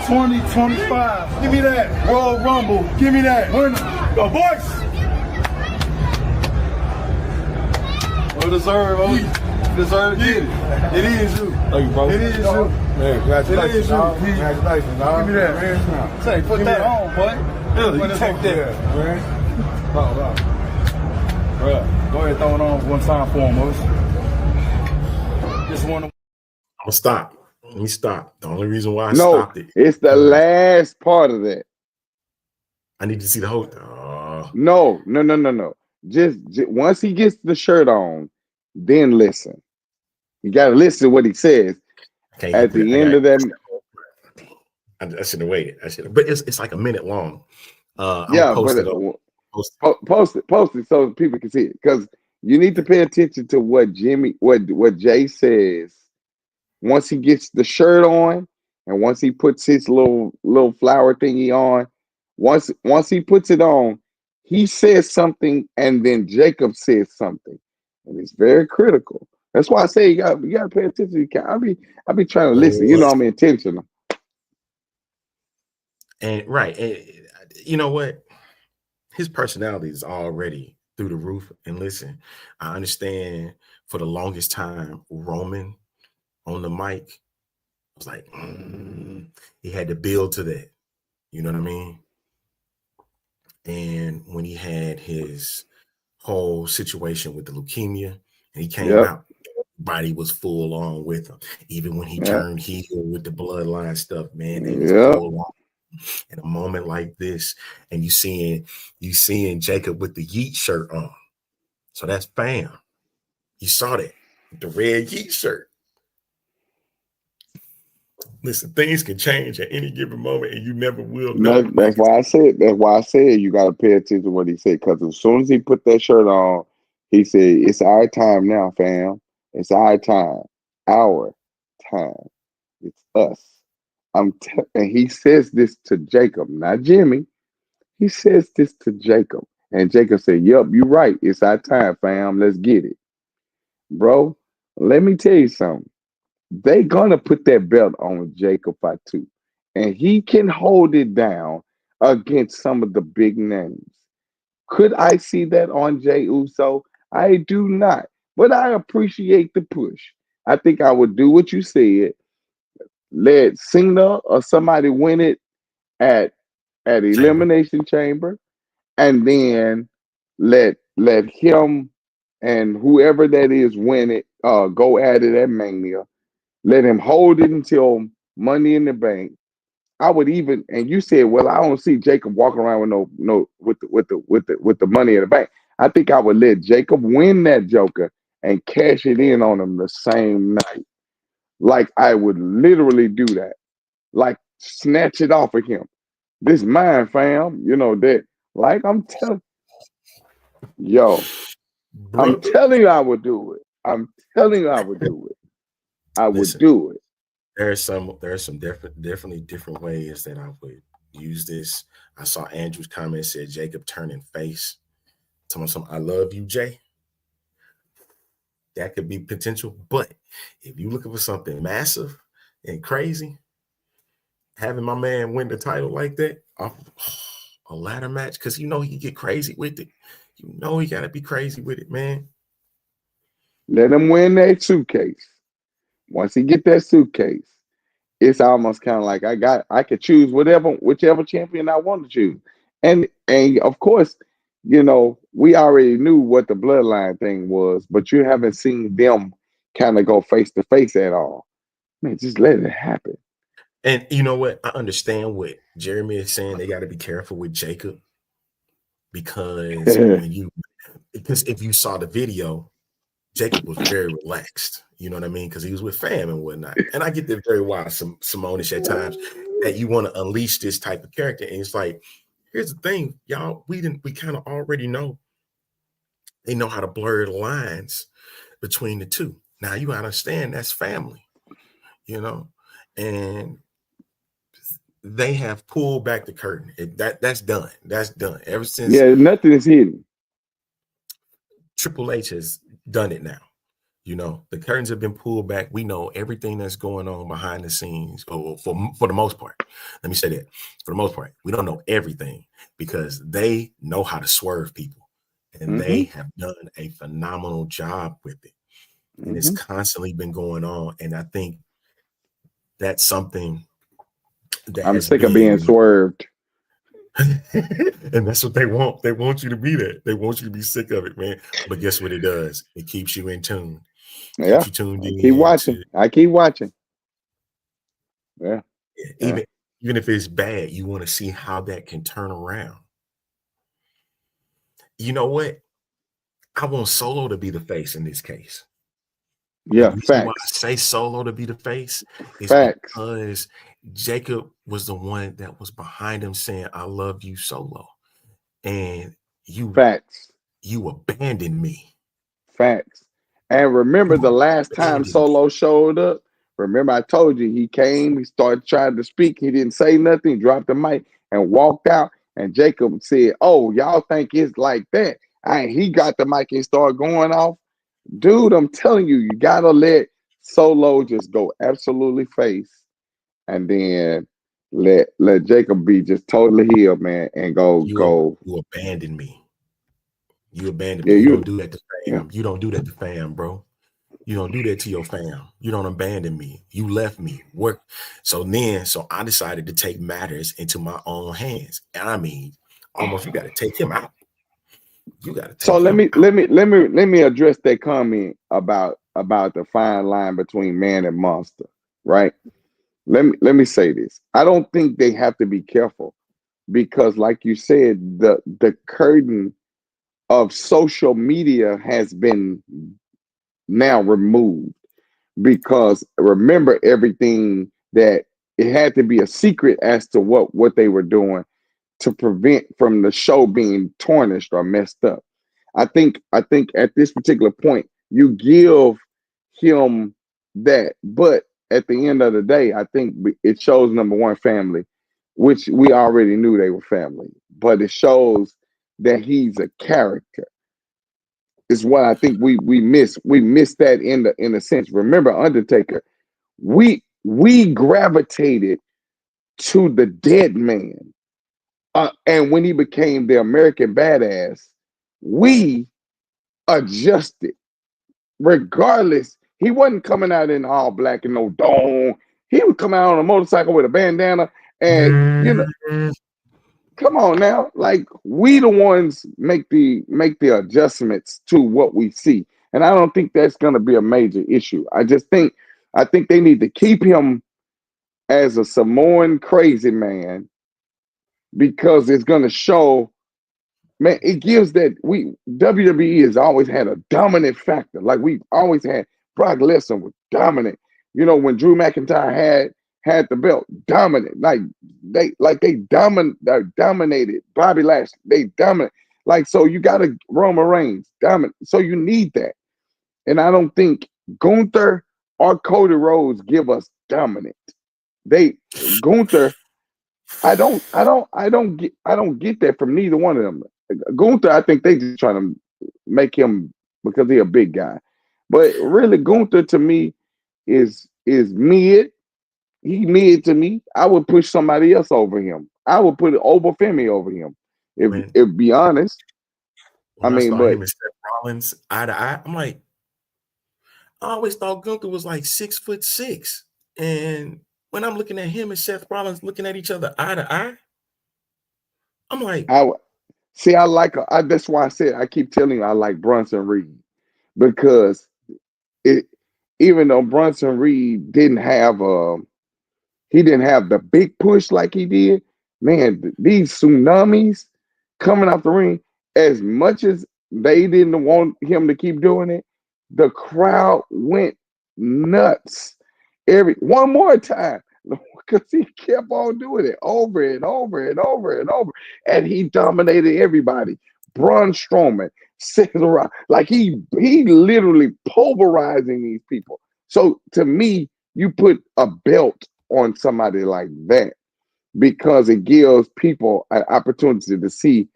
H: $20-25. Give me that. Royal Rumble. Give me that. Winner. Go, boys. Well deserved, oh. Deserve to get it. It is you. Thank you, bro. It is you. Man, congratulations. It is you. Congratulations, dog. Give me that, man. Say, put that on, boy. Really, you take that, man. Bro, go ahead and throw it on one time for him, Just want to.
D: I'm gonna stop. Let me stop. The only reason why I stopped it.
E: It's the last part of that.
D: I need to see the whole.
E: No. Just once he gets the shirt on, then listen. You got to listen to what he says. At the end of that.
D: I should have waited. But it's like a minute long.
E: Yeah, post it so people can see it, because you need to pay attention to what Jay says. Once he gets the shirt on, and once he puts his little flower thingy on, once he puts it on, he says something, and then Jacob says something, and it's very critical. That's why I say you gotta pay attention. I be trying to listen. I'm intentional.
D: And right, and you know what? His personality is already through the roof. And listen, I understand for the longest time, Roman on the mic was like, he had to build to that. You know what I mean? And when he had his whole situation with the leukemia, and he came out everybody was full on with him. Even when he
E: Yeah.
D: turned heel with the bloodline stuff, man, they was
E: Yeah.
D: full on. In a moment like this, and you seeing Jacob with the Yeet shirt on. So that's bam. You saw that. The red Yeet shirt. Listen, things can change at any given moment, and you never will know.
E: That's why I said you got to pay attention to what he said, because as soon as he put that shirt on, he said, "It's our time now, fam. It's our time. Our time. It's us." And he says this to Jacob, not Jimmy. He says this to Jacob, and Jacob said, "Yep, you're right. It's our time, fam. Let's get it, bro." Let me tell you something. They gonna put that belt on Jacob Fatu, and he can hold it down against some of the big names. Could I see that on Jey Uso? I do not, but I appreciate the push. I think I would do what you said. Let Cena or somebody win it at Elimination Chamber, and then let him and whoever that is win it. Go at it at Mania. Let him hold it until Money in the Bank. I would even, and you said, well, I don't see Jacob walking around with the Money in the Bank. I think I would let Jacob win that Joker and cash it in on him the same night. Like, I would literally do that. Like, snatch it off of him. This mine, fam. You know that. Like, I'm telling you, I would do it. I'm telling you, I would do it. I would do it.
D: There are some definitely different ways that I would use this. I saw Andrew's comment said Jacob turning face. Tell me something. I love you, Jay. That could be potential. But if you're looking for something massive and crazy, having my man win the title like that off a ladder match, because you know he can get crazy with it. You know he got to be crazy with it, man.
E: Let him win that suitcase. Once he get that suitcase, it's almost kind of like I could choose whichever champion I want to choose. And of course, you know, we already knew what the bloodline thing was, but you haven't seen them kind of go face to face at all. Man, just let it happen.
D: And you know what? I understand what Jeremy is saying. They got to be careful with Jacob because if you saw the video, Jacob was very relaxed. You know what I mean? Because he was with fam and whatnot. And I get that very wild, Simonish at times, that you want to unleash this type of character. And it's like, here's the thing, y'all. We kind of already know. They know how to blur the lines between the two. Now you understand that's family, you know, and they have pulled back the curtain. That's done. That's done. Ever since
E: nothing is hidden.
D: Triple H has done it now. You know, the curtains have been pulled back. We know everything that's going on behind the scenes, or for the most part. Let me say that. For the most part, we don't know everything because they know how to swerve people. And they have done a phenomenal job with it. And it's constantly been going on. And I think that's something that
E: I'm sick of being swerved.
D: And that's what they want. They want you to be that. They want you to be sick of it, man. But guess what it does? It keeps you in tune.
E: Yeah.
D: You tuned in.
E: Keep watching. I keep watching. Yeah.
D: Even if it's bad, you want to see how that can turn around. You know what? I want Solo to be the face in this case.
E: Yeah,
D: the reason why I
E: facts.
D: say Solo to be the face is
E: Facts.
D: because Jacob was the one that was behind him saying, "I love you, Solo," and
E: Facts.
D: you abandoned me.
E: Facts. And remember the last time Solo showed up? Remember I told you he came, he started trying to speak, he didn't say nothing, he dropped the mic and walked out. And Jacob said, "Oh, y'all think it's like that?" And he got the mic and started going off. Dude, I'm telling you, you gotta let Solo just go absolutely face, and then let Jacob be just totally healed, man, and go.
D: You abandoned me. You abandoned me. You don't do that to fam. Yeah. You don't do that to fam, bro. You don't do that to your fam. You don't abandon me. You left me. So I decided to take matters into my own hands. And I mean, almost you got to take him out. You got to.
E: So let me address that comment about about the fine line between man and monster, right? Let me say this. I don't think they have to be careful because, like you said, the curtain of social media has been now removed because remember everything that it had to be a secret as to what they were doing to prevent from the show being tarnished or messed up. I think at this particular point you give him that, but at the end of the day, I think it shows number one family, which we already knew they were family, but it shows that he's a character. Is what I think we miss. We miss that in a sense. Remember, Undertaker, we gravitated to the dead man, and when he became the American Badass, we adjusted. Regardless, he wasn't coming out in all black and no dome. He would come out on a motorcycle with a bandana, and come on now, like we the ones make the adjustments to what we see, and I don't think that's going to be a major issue. I think they need to keep him as a Samoan crazy man because it's going to show. Man, it gives that WWE has always had a dominant factor. Like we've always had. Brock Lesnar was dominant. You know, when Drew McIntyre had the belt, dominant. They dominated Bobby Lashley. They dominant. Like, so you got to Roman Reigns dominant. So you need that. And I don't think Gunther or Cody Rhodes give us dominant. Gunther, I don't get that from neither one of them. Gunther, I think they just trying to make him because he's a big guy. But really, Gunther to me is mid. He mid to me. I would push somebody else over him. I would put Obafemi over him. If be honest.
D: When I saw him and Seth Rollins eye to eye, I'm like, I always thought Gunther was like 6'6", and when I'm looking at him and Seth Rollins looking at each other eye to eye, I'm like,
E: that's why I said I keep telling you I like Bronson Reed because even though Bronson Reed didn't have the big push like he did, man, these tsunamis coming off the ring, as much as they didn't want him to keep doing it, the crowd went nuts. One more time. Because he kept on doing it over and over and over and over. And he dominated everybody. Braun Strowman, Seth Rollins, like he literally pulverizing these people. So to me, you put a belt on somebody like that because it gives people an opportunity to see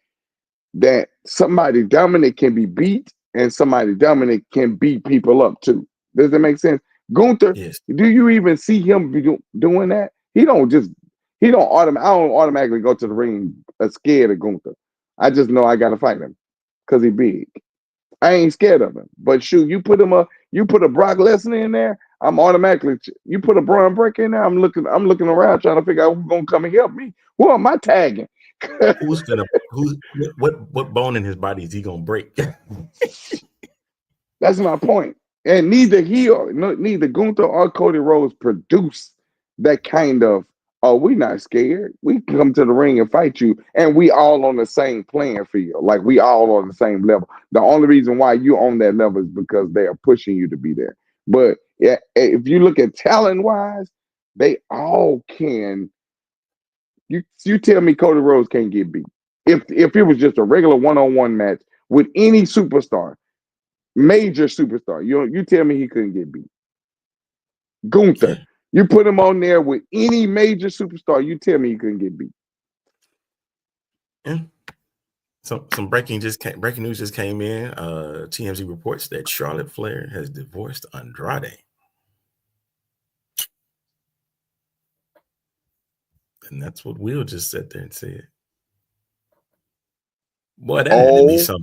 E: that somebody dominant can be beat and somebody dominant can beat people up too. Does that make sense? Gunther,
D: yes.
E: Do you even see him doing that? I don't automatically go to the ring scared of Gunther. I just know I gotta fight him because he's big. I ain't scared of him. But shoot, you put a Brock Lesnar in there, I'm automatically. You put a Braun Breaker in there, I'm looking around trying to figure out who's gonna come and help me. Who am I tagging?
D: What bone in his body is he gonna break?
E: That's my point. And neither Gunther or Cody Rhodes produce that kind of, oh, we not scared. We can come to the ring and fight you. And we all on the same playing field. Like we all on the same level. The only reason why you on that level is because they are pushing you to be there. But yeah, if you look at talent-wise, they all can. You tell me Cody Rhodes can't get beat. If it was just a regular one-on-one match with any superstar, major superstar, you tell me he couldn't get beat. Gunther, you put him on there with any major superstar, you tell me he couldn't get beat.
D: Yeah. So some breaking news just came in. TMZ reports that Charlotte Flair has divorced Andrade. And that's what Will just sat there and said. Boy, that had to be some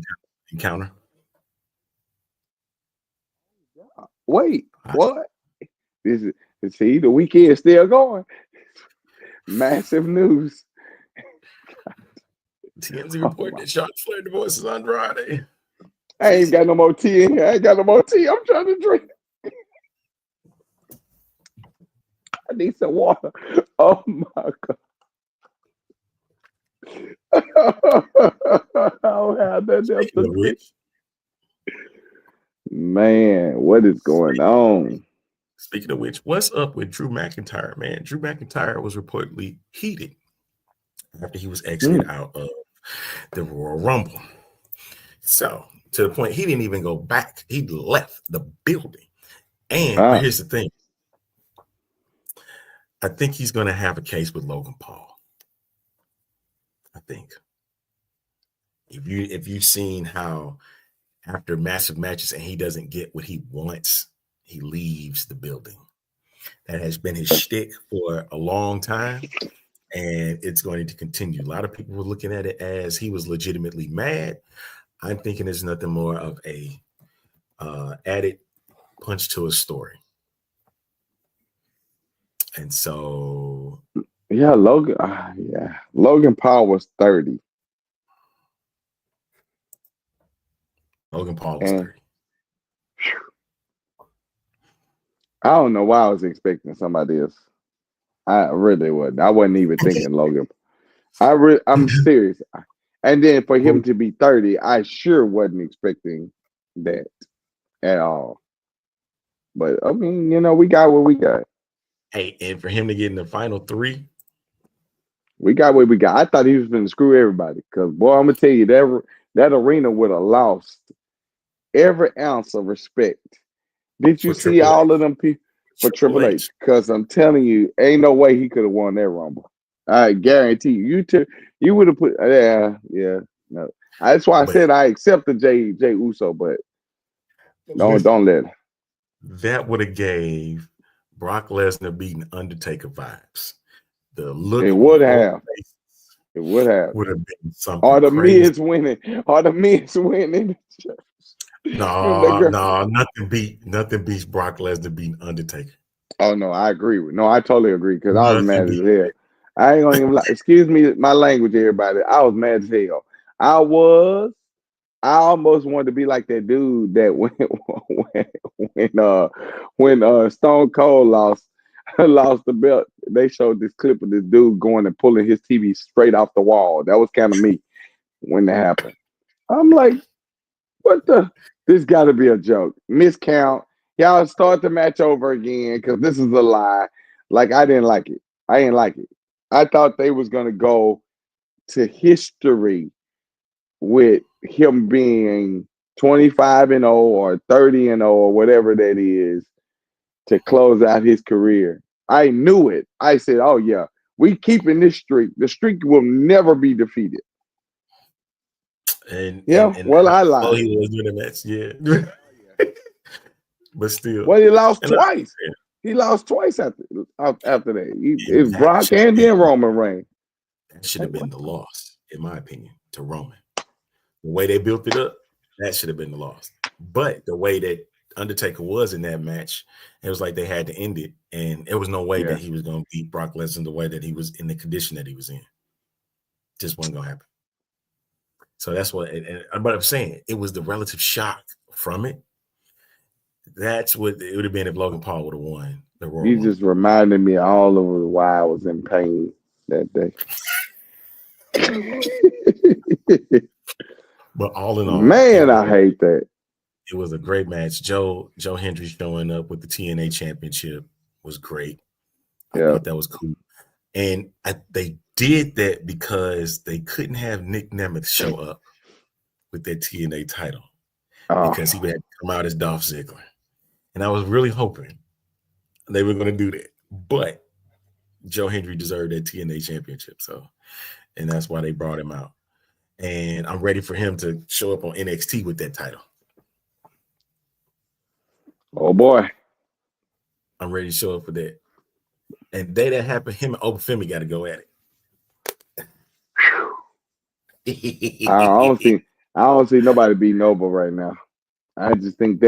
D: encounter.
E: Wait, what? See, the weekend still going. Massive news.
D: TMZ report that Charlotte Flair divorces Andrade.
E: I ain't got no more tea in here. I ain't got no more tea. I'm trying to drink. I need some water. Oh my God. I don't have that else
D: Speaking
E: to
D: of
E: drink.
D: which,
E: Man, what is going on?
D: speaking of which, what's up with Drew McIntyre, man? Drew McIntyre was reportedly heated after he was exited out of the Royal Rumble. So, to the point, he didn't even go back. He left the building. But here's the thing. I think he's going to have a case with Logan Paul. I think. If you've seen how after massive matches and he doesn't get what he wants, he leaves the building. That has been his shtick for a long time, and it's going to continue. A lot of people were looking at it as he was legitimately mad. I'm thinking it's nothing more of a added punch to a story. And so,
E: yeah, Logan Paul was 30.
D: Logan Paul was 30.
E: I don't know why I was expecting somebody else. I really wasn't. I wasn't even thinking Logan. I'm serious. And then for him to be 30, I sure wasn't expecting that at all. But I mean, we got what we got.
D: Hey, and for him to get in the final 3,
E: we got what we got. I thought he was going to screw everybody because, boy, I'm gonna tell you that arena would have lost every ounce of respect. Did you see all of them people for Triple H? Because I'm telling you, ain't no way he could have won that Rumble. I guarantee you. You would have put no. That's why I said I accept the Jey Uso, but don't let it.
D: That would have gave Brock Lesnar beating Undertaker vibes. The look
E: it would have. It would have
D: been something.
E: Are the
D: crazy.
E: Miz winning? Are the Miz winning?
D: No, nothing beats Brock Lesnar beating Undertaker.
E: Oh no, I agree with. No, I totally agree because I was mad as hell. I ain't gonna even lie. Excuse me, my language, everybody. I was mad as hell. I almost wanted to be like that dude that when Stone Cold lost the belt. They showed this clip of this dude going and pulling his TV straight off the wall. That was kind of me when that happened. I'm like, what the? This got to be a joke. Miscount. Y'all start the match over again because this is a lie. Like, I didn't like it. I thought they was going to go to history with him being 25-0 or 30-0 or whatever that is to close out his career. I knew it. I said, oh, yeah, we keeping this streak. The streak will never be defeated.
D: And
E: I lied.
D: He was doing the match, yeah. But still.
E: Well, he lost twice. He lost twice after that. It's Brock and then Roman Reigns.
D: That should have been the loss, in my opinion, to Roman. The way they built it up, that should have been the loss. But the way that Undertaker was in that match, it was like they had to end it. And there was no way that he was going to beat Brock Lesnar the way that he was in the condition that he was in. Just wasn't going to happen. So that's what, but I'm saying, it was the relative shock from it. That's what it would have been if Logan Paul would have won the Royal Rumble.
E: You just reminded me all of why I was in pain that day.
D: But all in all,
E: man, I hate that.
D: It was a great match. Joe Hendry showing up with the TNA championship was great. I thought that was cool. And they did that because they couldn't have Nick Nemeth show up with that TNA title because he would have to come out as Dolph Ziggler. And I was really hoping they were going to do that. But Joe Hendry deserved that TNA championship. And that's why they brought him out. And I'm ready for him to show up on NXT with that title.
E: Oh, boy.
D: I'm ready to show up for that. And the day that happened, him and Obafemi got to go at it.
E: I don't see nobody beating Oba right now. I just think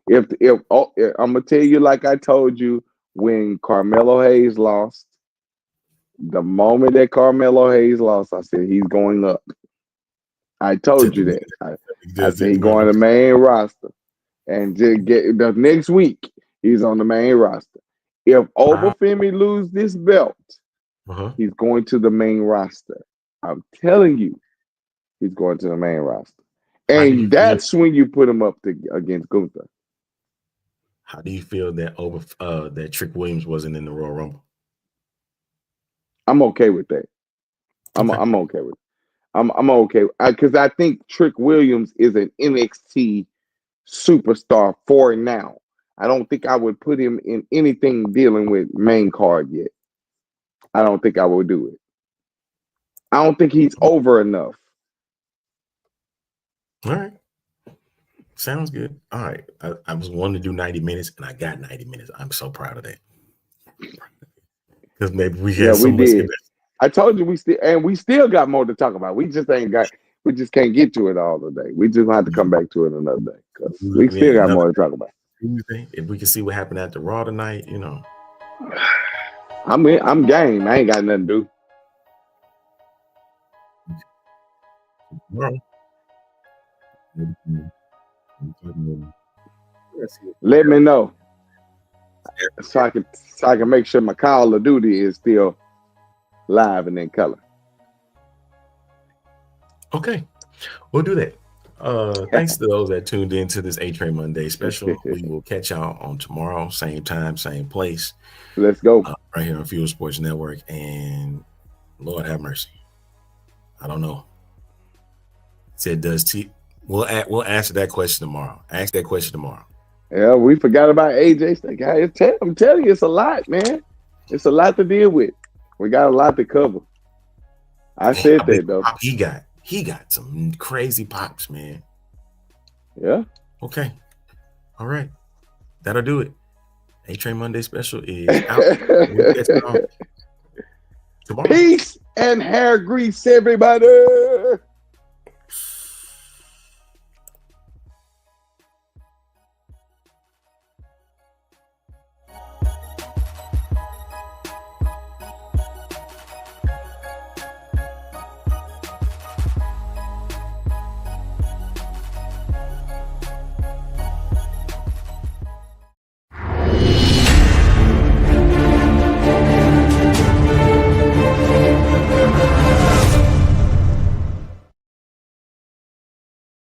E: if I'm gonna tell you like I told you when Carmelo Hayes lost, the moment that Carmelo Hayes lost, I said he's going up. I told you that. I said he's going to the main roster, and just get the next week he's on the main roster. If Obafemi lose this belt,
D: Uh-huh.
E: he's going to the main roster. I'm telling you, he's going to the main roster.
D: How do you
E: And that's when you put him up against Gunther.
D: How do you feel that that Trick Williams wasn't in the Royal Rumble?
E: I'm okay with that. I'm okay with it. I'm okay because I think Trick Williams is an NXT superstar for now. I don't think I would put him in anything dealing with main card yet. I don't think I would do it. I don't think he's over enough.
D: All right. Sounds good. All right. I was wanting to do 90 minutes and I got 90 minutes. I'm so proud of that. Because maybe we had so much.
E: I told you we still got more to talk about. We just can't get to it all today. We just have to come back to it another day because we still got more to talk about.
D: If we can see what happened at the Raw tonight, you know.
E: I'm game. I ain't got nothing to do. Let me know so I can make sure my Call of Duty is still live and in color.
D: Okay, we'll do that. Thanks to those that tuned in to this A-Train Monday special. We will catch y'all on tomorrow, same time, same place.
E: Let's go.
D: Right here on Fuel Sports Network. And Lord have mercy, I don't know. Said we'll answer that question tomorrow. Ask that question tomorrow.
E: Yeah, we forgot about AJ. Guys, I'm telling you, it's a lot, man. It's a lot to deal with. We got a lot to cover. I said that though.
D: He got some crazy pops, man.
E: Yeah.
D: Okay. All right. That'll do it. A-Train Monday special is out. We'll catch y'all tomorrow.
E: Peace and hair grease, everybody.